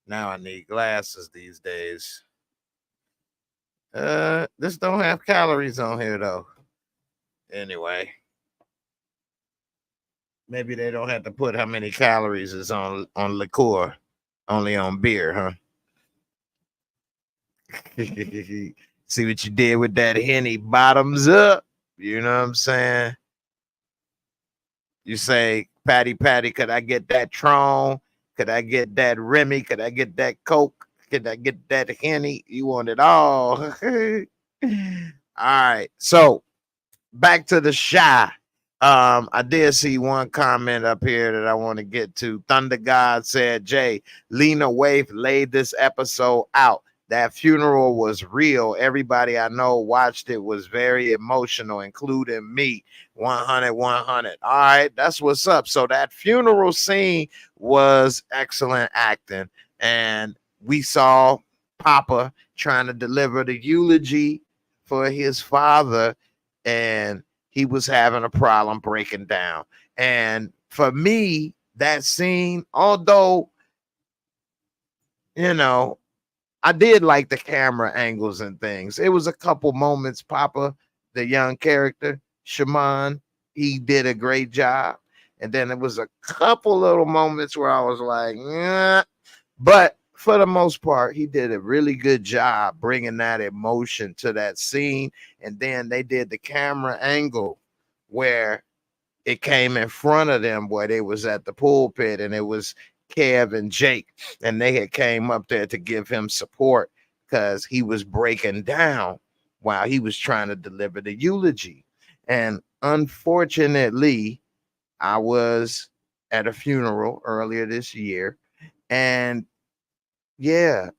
Now I need glasses these days. This don't have calories on here though. Anyway, maybe they don't have to put how many calories is on liqueur, only on beer, huh? See what you did with that Henny? Bottoms up. You know what I'm saying? You say, Patty, could I get that Tron? Could I get that Remy? Could I get that Coke? Could I get that Henny? You want it all. All right. So back to the shy. I did see one comment up here that I want to get to. Thunder God said, Jay, Lena Waithe laid this episode out. That funeral was real. Everybody I know watched it, was very emotional, including me. 100, 100. All right, that's what's up. So that funeral scene was excellent acting. And we saw Papa trying to deliver the eulogy for his father, and he was having a problem breaking down. And for me, that scene, although, you know, I did like the camera angles and things. It was a couple moments, Papa, the young character, Shaman, he did a great job. And then it was a couple little moments where I was like, yeah. But for the most part, he did a really good job bringing that emotion to that scene. And then they did the camera angle where it came in front of them, where they was at the pulpit, and it was Kev and Jake, and they had came up there to give him support because he was breaking down while he was trying to deliver the eulogy. And unfortunately, I was at a funeral earlier this year, and yeah,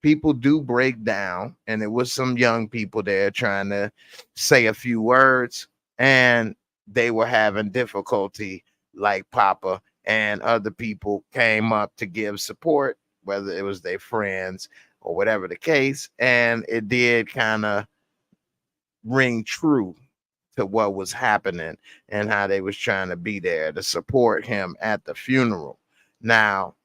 people do break down, and there was some young people there trying to say a few words, and they were having difficulty, like Papa and other people came up to give support, whether it was their friends or whatever the case, and it did kind of ring true to what was happening and how they was trying to be there to support him at the funeral. Now,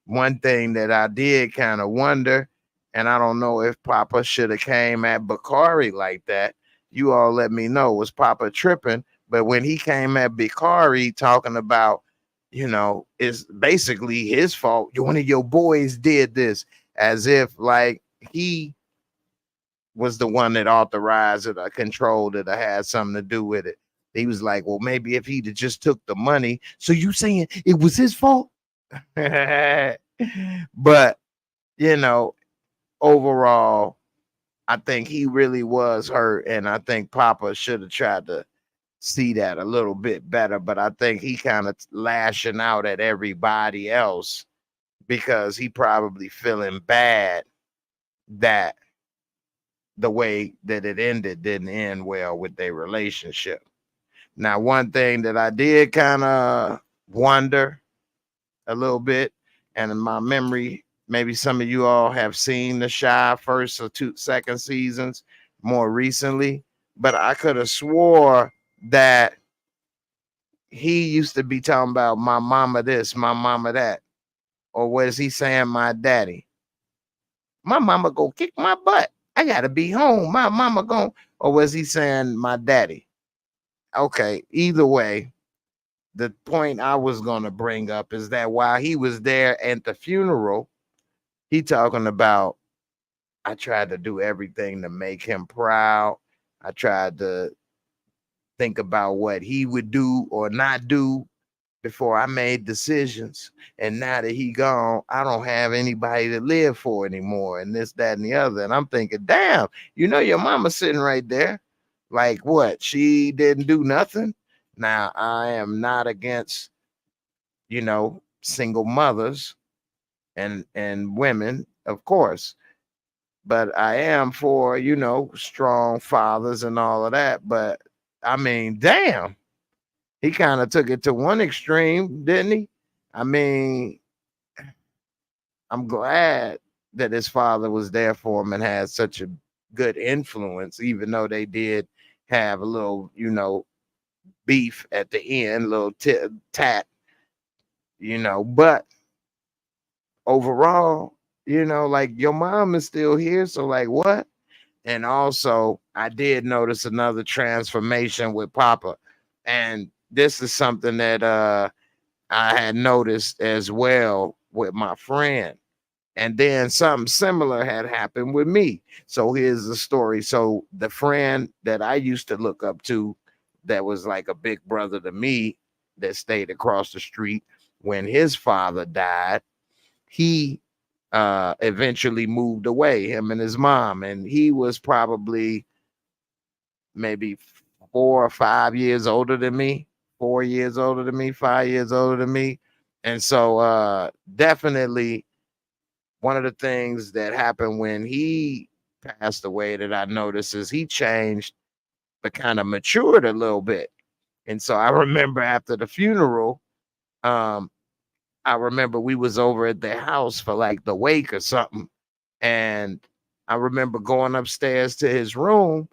one thing that I did kind of wonder, and I don't know if Papa should have came at Bakari like that. You all let me know, was Papa tripping? But when he came at Bakari talking about, it's basically his fault. One of your boys did this, as if like he was the one that authorized it or controlled it or had something to do with it. He was like, well, maybe if he'd have just took the money. So you saying it was his fault? But overall, I think he really was hurt, and I think Papa should have tried to see that a little bit better. But I think he kind of lashing out at everybody else because he probably feeling bad that the way that it ended didn't end well with their relationship. Now, one thing that I did kind of wonder a little bit, and in my memory, maybe some of you all have seen the Shy first or second seasons more recently, but I could have swore that he used to be talking about my mama this, my mama that, or was he saying my daddy? My mama go kick my butt. I gotta be home. My mama go, or was he saying my daddy? Okay, either way, the point I was gonna bring up is that while he was there at the funeral, he talking about, I tried to do everything to make him proud. I tried to think about what he would do or not do before I made decisions. And now that he gone, I don't have anybody to live for anymore, and this, that, and the other. And I'm thinking, damn, your mama sitting right there. Like what? She didn't do nothing. Now, I am not against, single mothers and women, of course. But I am for, strong fathers and all of that. But I mean, damn, he kind of took it to one extreme, didn't he? I mean, I'm glad that his father was there for him and had such a good influence, even though they did have a little, beef at the end, a little tat, but overall, like your mom is still here. So, like, what? And also, I did notice another transformation with Papa. And this is something that I had noticed as well with my friend. And then something similar had happened with me. So here's the story. So the friend that I used to look up to, that was like a big brother to me, that stayed across the street, when his father died, he eventually moved away, him and his mom. And he was probably maybe 4 or 5 years older than me, 4 years older than me, 5 years older than me. And so definitely one of the things that happened when he passed away that I noticed is he changed, but kind of matured a little bit. And so I remember after the funeral, um, I remember we was over at their house for like the wake or something. And I remember going upstairs to his room,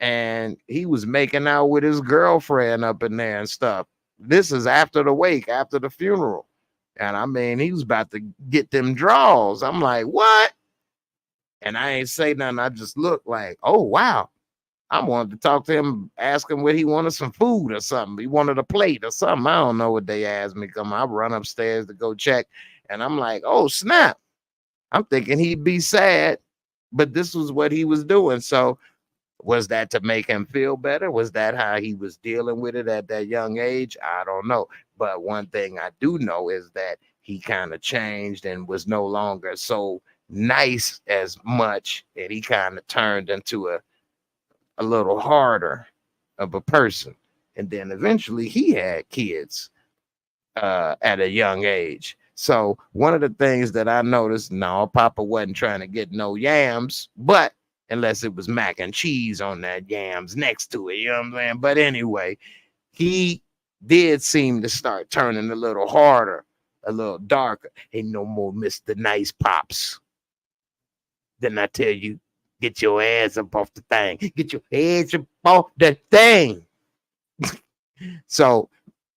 and he was making out with his girlfriend up in there and stuff. This is after the wake, after the funeral. And I mean, he was about to get them draws. I'm like, what? And I ain't say nothing. I just looked like, oh, wow. I wanted to talk to him, ask him what he wanted, some food or something. He wanted a plate or something. I don't know what they asked me. Come, I run upstairs to go check. And I'm like, oh, snap. I'm thinking he'd be sad, but this was what he was doing. So was that to make him feel better? Was that how he was dealing with it at that young age? I don't know. But one thing I do know is that he kind of changed and was no longer so nice as much. And he kind of turned into a little harder of a person. And then eventually he had kids at a young age. So one of the things that I noticed, no, Papa wasn't trying to get no yams, but unless it was mac and cheese on that yams next to it, you know what I'm saying? But anyway, he did seem to start turning a little harder, a little darker. Ain't no more Mr. Nice Pops. Then I tell you, get your ass up off the thing. Get your ass up off the thing. So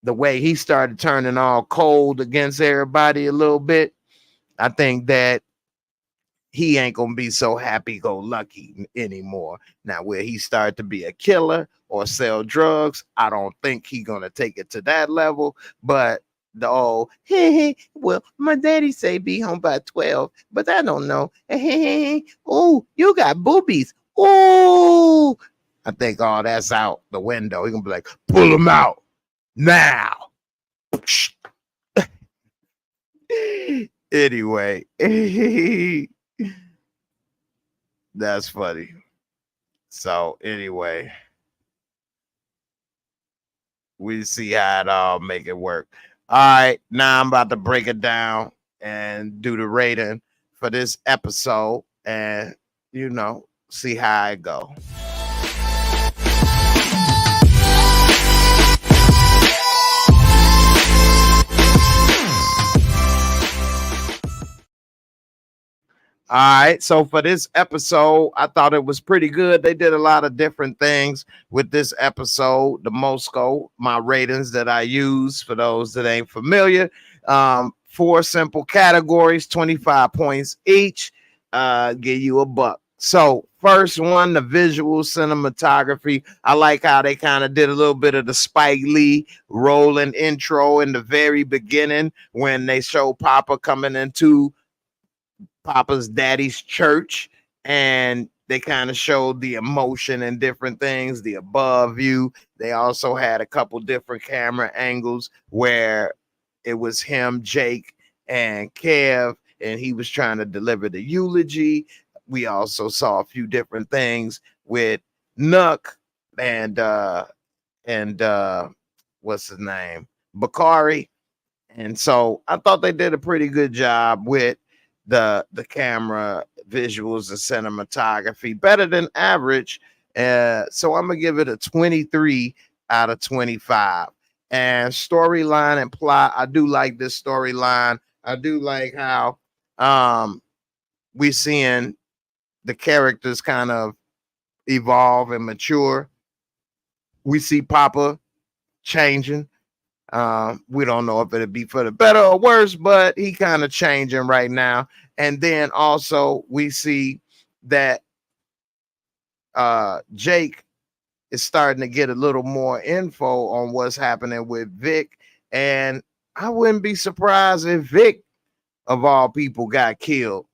the way he started turning all cold against everybody a little bit, I think that he ain't gonna be so happy-go-lucky anymore. Now, where he started to be a killer or sell drugs, I don't think he gonna take it to that level. But the old, hey, well, my daddy say be home by 12, but I don't know. Hey, oh, you got boobies. Oh, I think all that's out the window. He gonna be like, pull him out now. Anyway, that's funny. So anyway, we see how it all make it work. All right, now I'm about to break it down and do the rating for this episode, and see how it go. All right, so for this episode, I thought it was pretty good. They did a lot of different things with this episode. The Moorescore, my ratings that I use for those that ain't familiar. 4 simple categories, 25 points each. Give you $1. So first one, the visual cinematography. I like how they kind of did a little bit of the Spike Lee rolling intro in the very beginning when they show Papa coming into Papa's daddy's church, and they kind of showed the emotion and different things, the above view. They also had a couple different camera angles where it was him, Jake, and Kev, and he was trying to deliver the eulogy. We also saw a few different things with Nuck and what's his name, Bakari. And so I thought they did a pretty good job with the camera visuals and cinematography, better than average. So I'm gonna give it a 23 out of 25. And storyline and plot, I do like this storyline. I do like how we seeing the characters kind of evolve and mature. We see Papa changing. We don't know if it'll be for the better or worse, but he kind of changing right now. And then also we see that Jake is starting to get a little more info on what's happening with Vic. And I wouldn't be surprised if Vic, of all people, got killed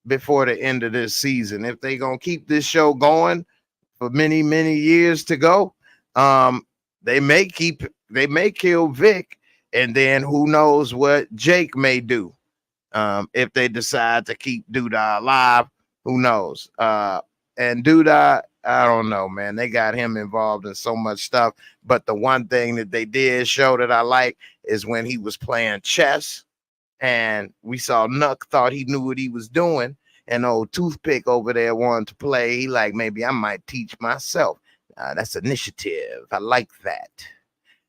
before the end of this season. If they gonna keep this show going for many, many years to go, they may kill Vic, and then who knows what Jake may do. If they decide to keep Duda alive, who knows? And Duda, I don't know, man. They got him involved in so much stuff. But the one thing that they did show that I like is when he was playing chess, and we saw Nuck thought he knew what he was doing, and old Toothpick over there wanted to play. He like, maybe I might teach myself. That's initiative. I like that.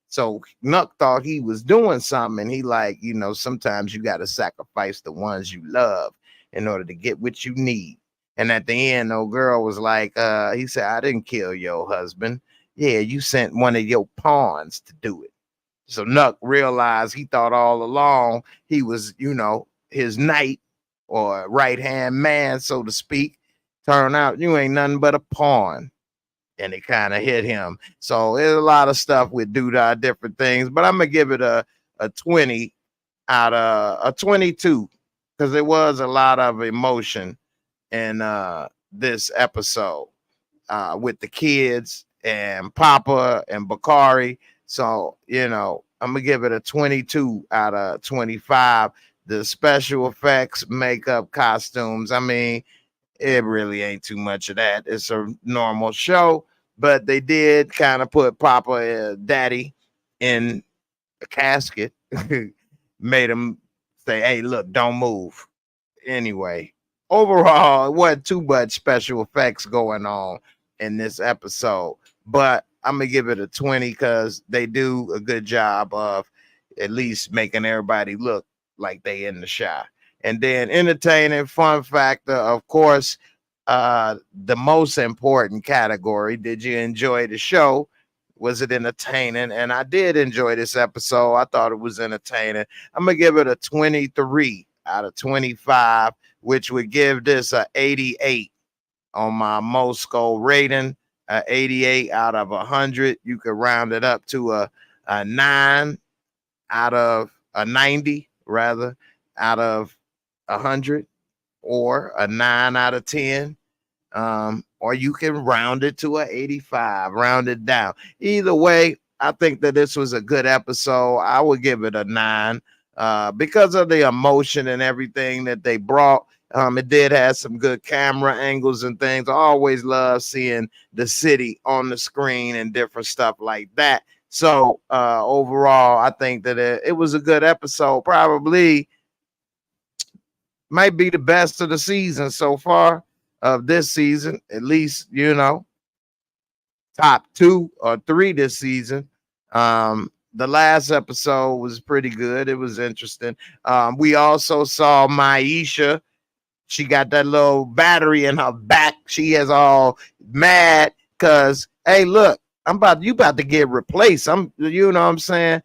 So Nuck thought he was doing something, and he like, sometimes you got to sacrifice the ones you love in order to get what you need. And at the end, old girl was like, he said, I didn't kill your husband. Yeah, you sent one of your pawns to do it. So Nuck realized he thought all along he was, his knight or right-hand man, so to speak. Turn out you ain't nothing but a pawn. And it kind of hit him. So there's a lot of stuff with Duda, different things, but I'm gonna give it a 20 out of a 22 because there was a lot of emotion in this episode with the kids and Papa and Bakari. So I'm gonna give it a 22 out of 25. The special effects, makeup, costumes, I mean, it really ain't too much of that. It's a normal show. But they did kind of put Papa, Daddy, in a casket, made him say, hey, look, don't move. Anyway, overall, it wasn't too much special effects going on in this episode. But I'm going to give it a 20 because they do a good job of at least making everybody look like they in the shot. And then entertaining, fun factor, of course, the most important category. Did you enjoy the show? Was it entertaining? And I did enjoy this episode. I thought it was entertaining. I'm gonna give it a 23 out of 25, which would give this a 88 on my Moorescore rating. 88 out of 100. You could round it up to a 9 out of a 90, rather, out of 100, or a 9 out of 10. Or you can round it to a 85, round it down. Either way, I think that this was a good episode. I would give it a 9 because of the emotion and everything that they brought. It did have some good camera angles and things. I always love seeing the city on the screen and different stuff like that. So overall, I think that it was a good episode. Probably might be the best of the season so far. Of this season, at least, top 2 or 3 this season. The last episode was pretty good. It was interesting. We also saw Maisha. She got that little battery in her back. She is all mad because, hey, look, you about to get replaced. What I'm saying?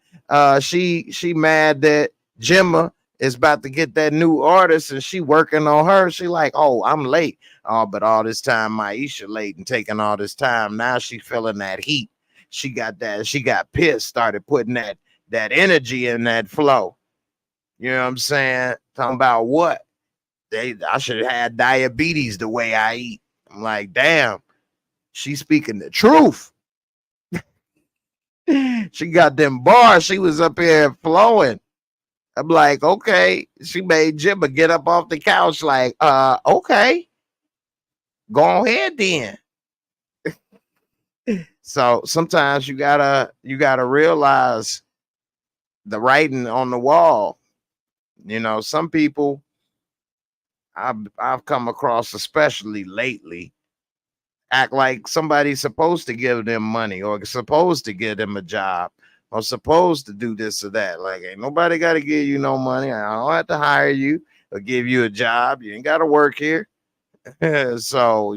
She mad that Gemma is about to get that new artist and she working on her. She like, oh, I'm late. Oh, but all this time, Maisha late and taking all this time. Now she feeling that heat. She got pissed, started putting that energy in that flow. You know what I'm saying? Talking about what? I should have had diabetes the way I eat. I'm like, damn, she's speaking the truth. She got them bars. She was up here flowing. I'm like, okay. She made Jimba get up off the couch like, okay. Go ahead then. So sometimes you gotta realize the writing on the wall. Some people I've come across, especially lately, act like somebody's supposed to give them money or supposed to give them a job or supposed to do this or that. Like, ain't nobody got to give you no money. I don't have to hire you or give you a job. You ain't got to work here. So,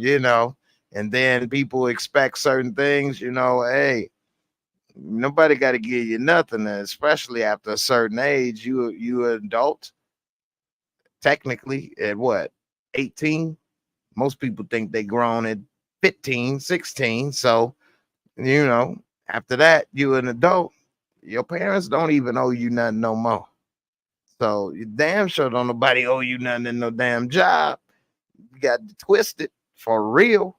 And then people expect certain things, you know, hey, nobody got to give you nothing, and especially after a certain age. You an adult, technically, at what, 18? Most people think they grown at 15, 16. So, you know, after that, you an adult. Your parents don't even owe you nothing no more. So you damn sure don't nobody owe you nothing in no damn job. You got twisted for real.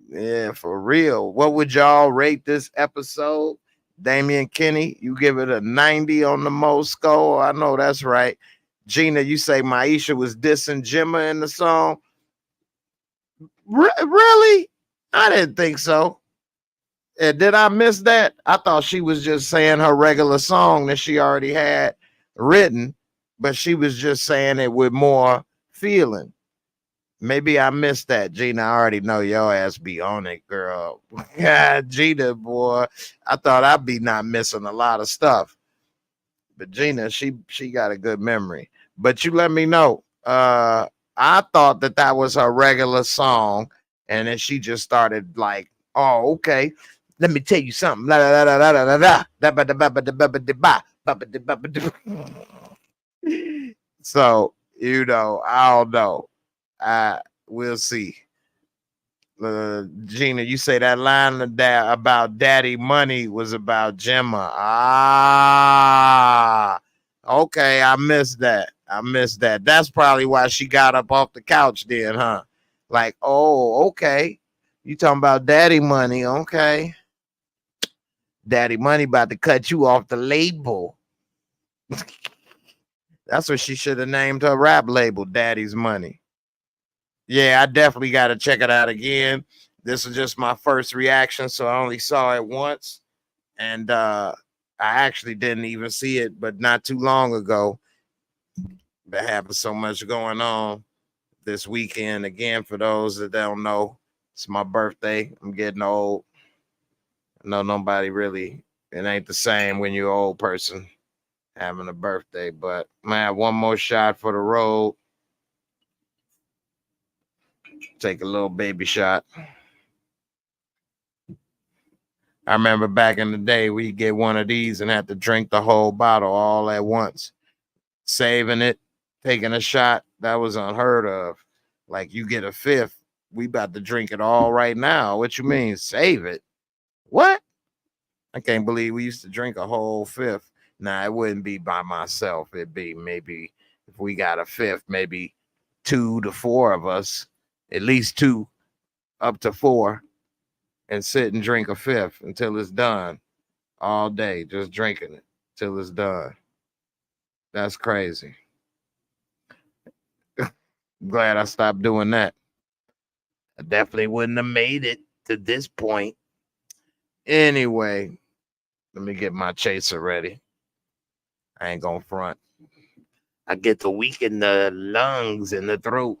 Yeah, for real. What would y'all rate this episode? Damian Kenny, you give it a 90 on the Moorescore. I know that's right. Gina, you say Maisha was dissing Gemma in the song. Really? I didn't think so. Did I miss that? I thought she was just saying her regular song that she already had written, but she was just saying it with more feeling. Maybe I missed that, Gina. I already know your ass be on it, girl. Yeah, Gina, boy. I thought I'd be not missing a lot of stuff. But Gina, she got a good memory. But you let me know. I thought that was her regular song, and then she just started like, oh, okay. Let me tell you something. La, la, la, la, la, la, la. Da, ba, da, ba, ba, da, ba, ba, da, ba. Ba, ba, da, ba, ba, da. So, you know, I don't know. We'll see. Gina, you say that line about daddy money was about Gemma. Ah, okay. I missed that. That's probably why she got up off the couch then, huh? Like, oh, okay. You talking about daddy money. Okay. Daddy money about to cut you off the label. That's what she should have named her rap label, Daddy's Money. Yeah, I definitely got to check it out again. This is just my first reaction, so I only saw it once. And I actually didn't even see it, but not too long ago. There happened so much going on this weekend. Again, for those that don't know, it's my birthday. I'm getting old. I know nobody really, it ain't the same when you're an old person having a birthday. But man, one more shot for the road. Take a little baby shot. I remember back in the day, we'd get one of these and have to drink the whole bottle all at once, saving it, taking a shot. That was unheard of. Like, you get a fifth, we about to drink it all right now. What you mean, save it? What? I can't believe we used to drink a whole fifth. Nah, it wouldn't be by myself. It'd be maybe if we got a fifth, maybe 2 to 4 of us, at least 2 up to 4, and sit and drink a fifth until it's done all day, just drinking it till it's done. That's crazy. Glad I stopped doing that. I definitely wouldn't have made it to this point. Anyway, let me get my chaser ready. I ain't gonna front. I get to weak in the lungs and the throat.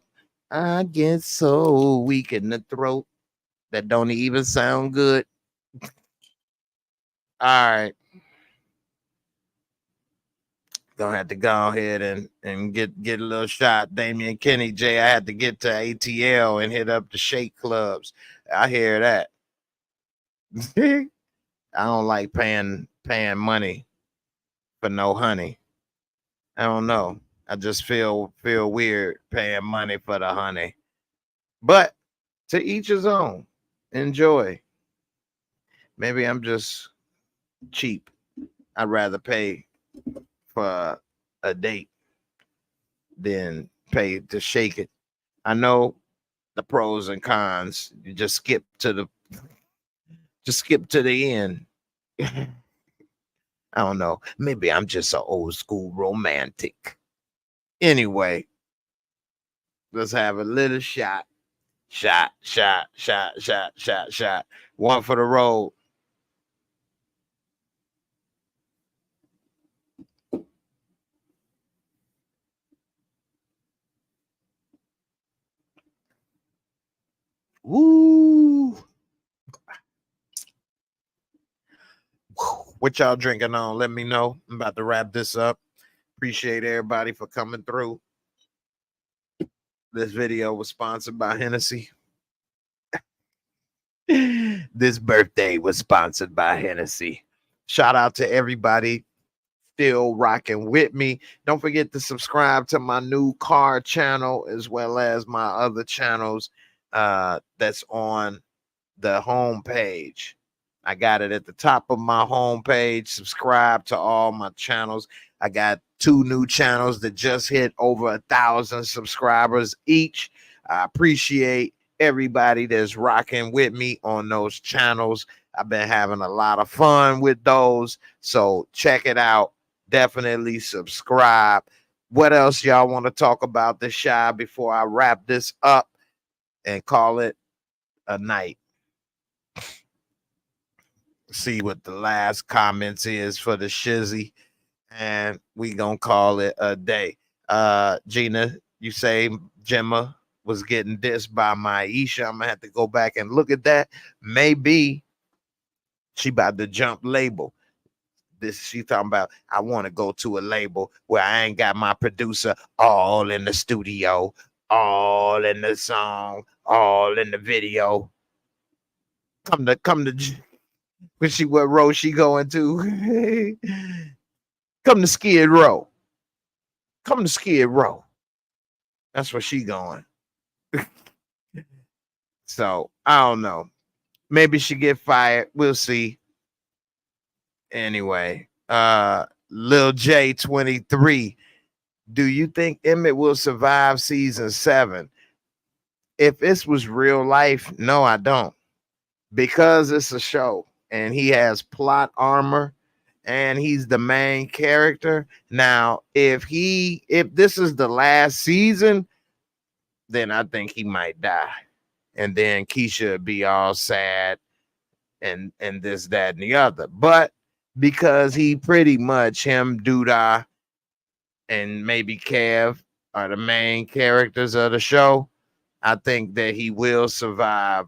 I get so weak in the throat that don't even sound good. All right. Gonna have to go ahead and get a little shot. Damian Kenny, Jay, I had to get to ATL and hit up the shake clubs. I hear that. I don't like paying money for no honey. I don't know. I just feel weird paying money for the honey. But to each his own. Enjoy. Maybe I'm just cheap. I'd rather pay for a date than pay to shake it. I know the pros and cons. You just skip to the end. I don't know. Maybe I'm just an old school romantic. Anyway, let's have a little shot. Shot. One for the road. Woo. What y'all drinking on? Let me know. I'm about to wrap this up. Appreciate everybody for coming through. This video was sponsored by Hennessy. This birthday was sponsored by Hennessy. Shout out to everybody still rocking with me. Don't forget to subscribe to my new car channel as well as my other channels that's on the home page. I got it at the top of my home page. Subscribe to all my channels. I got 2 new channels that just hit over 1,000 subscribers each. I appreciate everybody that's rocking with me on those channels. I've been having a lot of fun with those, so check it out. Definitely subscribe. What else y'all want to talk about this Shy before I wrap this up and call it a night? See what the last comments is for the shizzy, and we gonna call it a day. Gina, you say Gemma was getting dissed by Maisha. I'm gonna have to go back and look at that. Maybe she about to jump label. This she talking about. I want to go to a label where I ain't got my producer all in the studio, all in the song, all in the video. Come to when she what row she going to? Come to Skid Row. Come to Skid Row. That's where she going. So I don't know. Maybe she get fired. We'll see. Anyway, Lil J 23. Do you think Emmett will survive season 7? If this was real life, no, I don't. Because it's a show and he has plot armor and he's the main character. Now, if this is the last season, then I think he might die. And then Keisha would be all sad and this, that, and the other. But because he pretty much, him, Doodah, and maybe Kev are the main characters of the show, I think that he will survive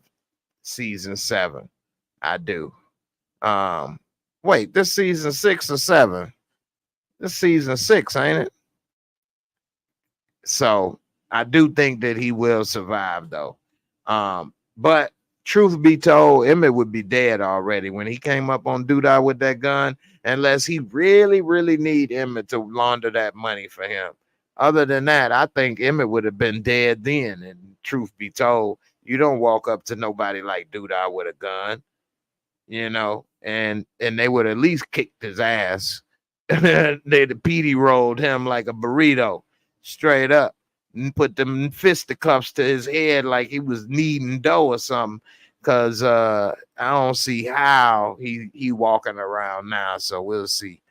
season 7. I do. Wait, this season 6 or 7? This season 6, ain't it? So I do think that he will survive though. But truth be told, Emmett would be dead already when he came up on Doodah with that gun, unless he really, really need Emmett to launder that money for him. Other than that, I think Emmett would have been dead then. And truth be told, you don't walk up to nobody like Doodah with a gun, you know, and they would at least kicked his ass. The PD rolled him like a burrito, straight up, and put them fisticuffs to his head like he was kneading dough or something. Cause I don't see how he walking around now. So we'll see.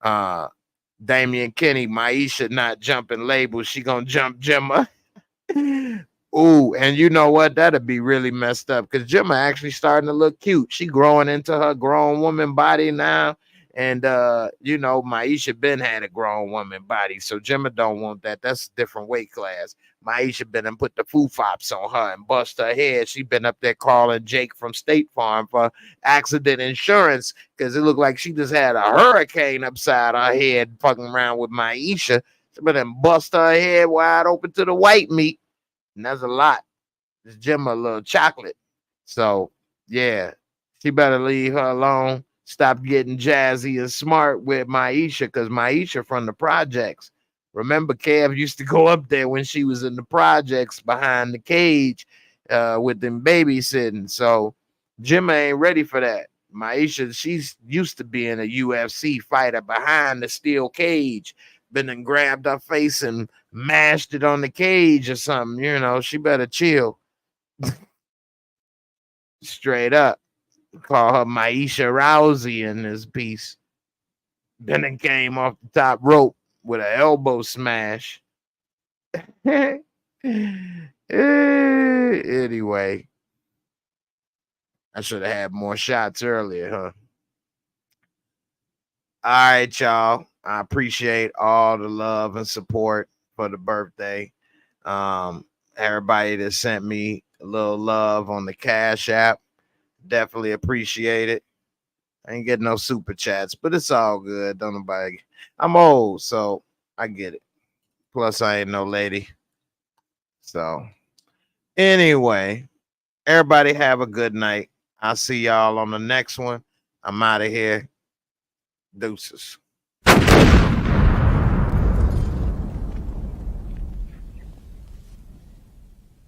Damian Kenny, Maisha not jumping labels. She gonna jump Gemma. Ooh, and you know what? That'd be really messed up because Gemma actually starting to look cute. She growing into her grown woman body now. And you know, Maisha been had a grown woman body, so Gemma don't want that. That's a different weight class. Maisha been and put the foo-fops on her and bust her head. She been up there calling Jake from State Farm for accident insurance because it looked like she just had a hurricane upside her head fucking around with Maisha. She been and bust her head wide open to the white meat. And that's a lot. This Gemma a little chocolate. So yeah, she better leave her alone. Stop getting jazzy and smart with Maisha, because Maisha from the projects. Remember, Kev used to go up there when she was in the projects behind the cage with them babysitting. So Gemma ain't ready for that. Maisha, she's used to being a UFC fighter behind the steel cage. Been and grabbed her face and mashed it on the cage or something. You know, she better chill. Straight up. Call her Maisha Rousey in this piece. Then it came off the top rope with an elbow smash. Anyway, I should have had more shots earlier, huh? All right, y'all. I appreciate all the love and support for the birthday. Everybody that sent me a little love on the Cash App. Definitely appreciate it. I ain't getting no super chats, but it's all good. Don't nobody. I'm old, so I get it. Plus, I ain't no lady. So anyway, everybody have a good night. I'll see y'all on the next one. I'm out of here. Deuces.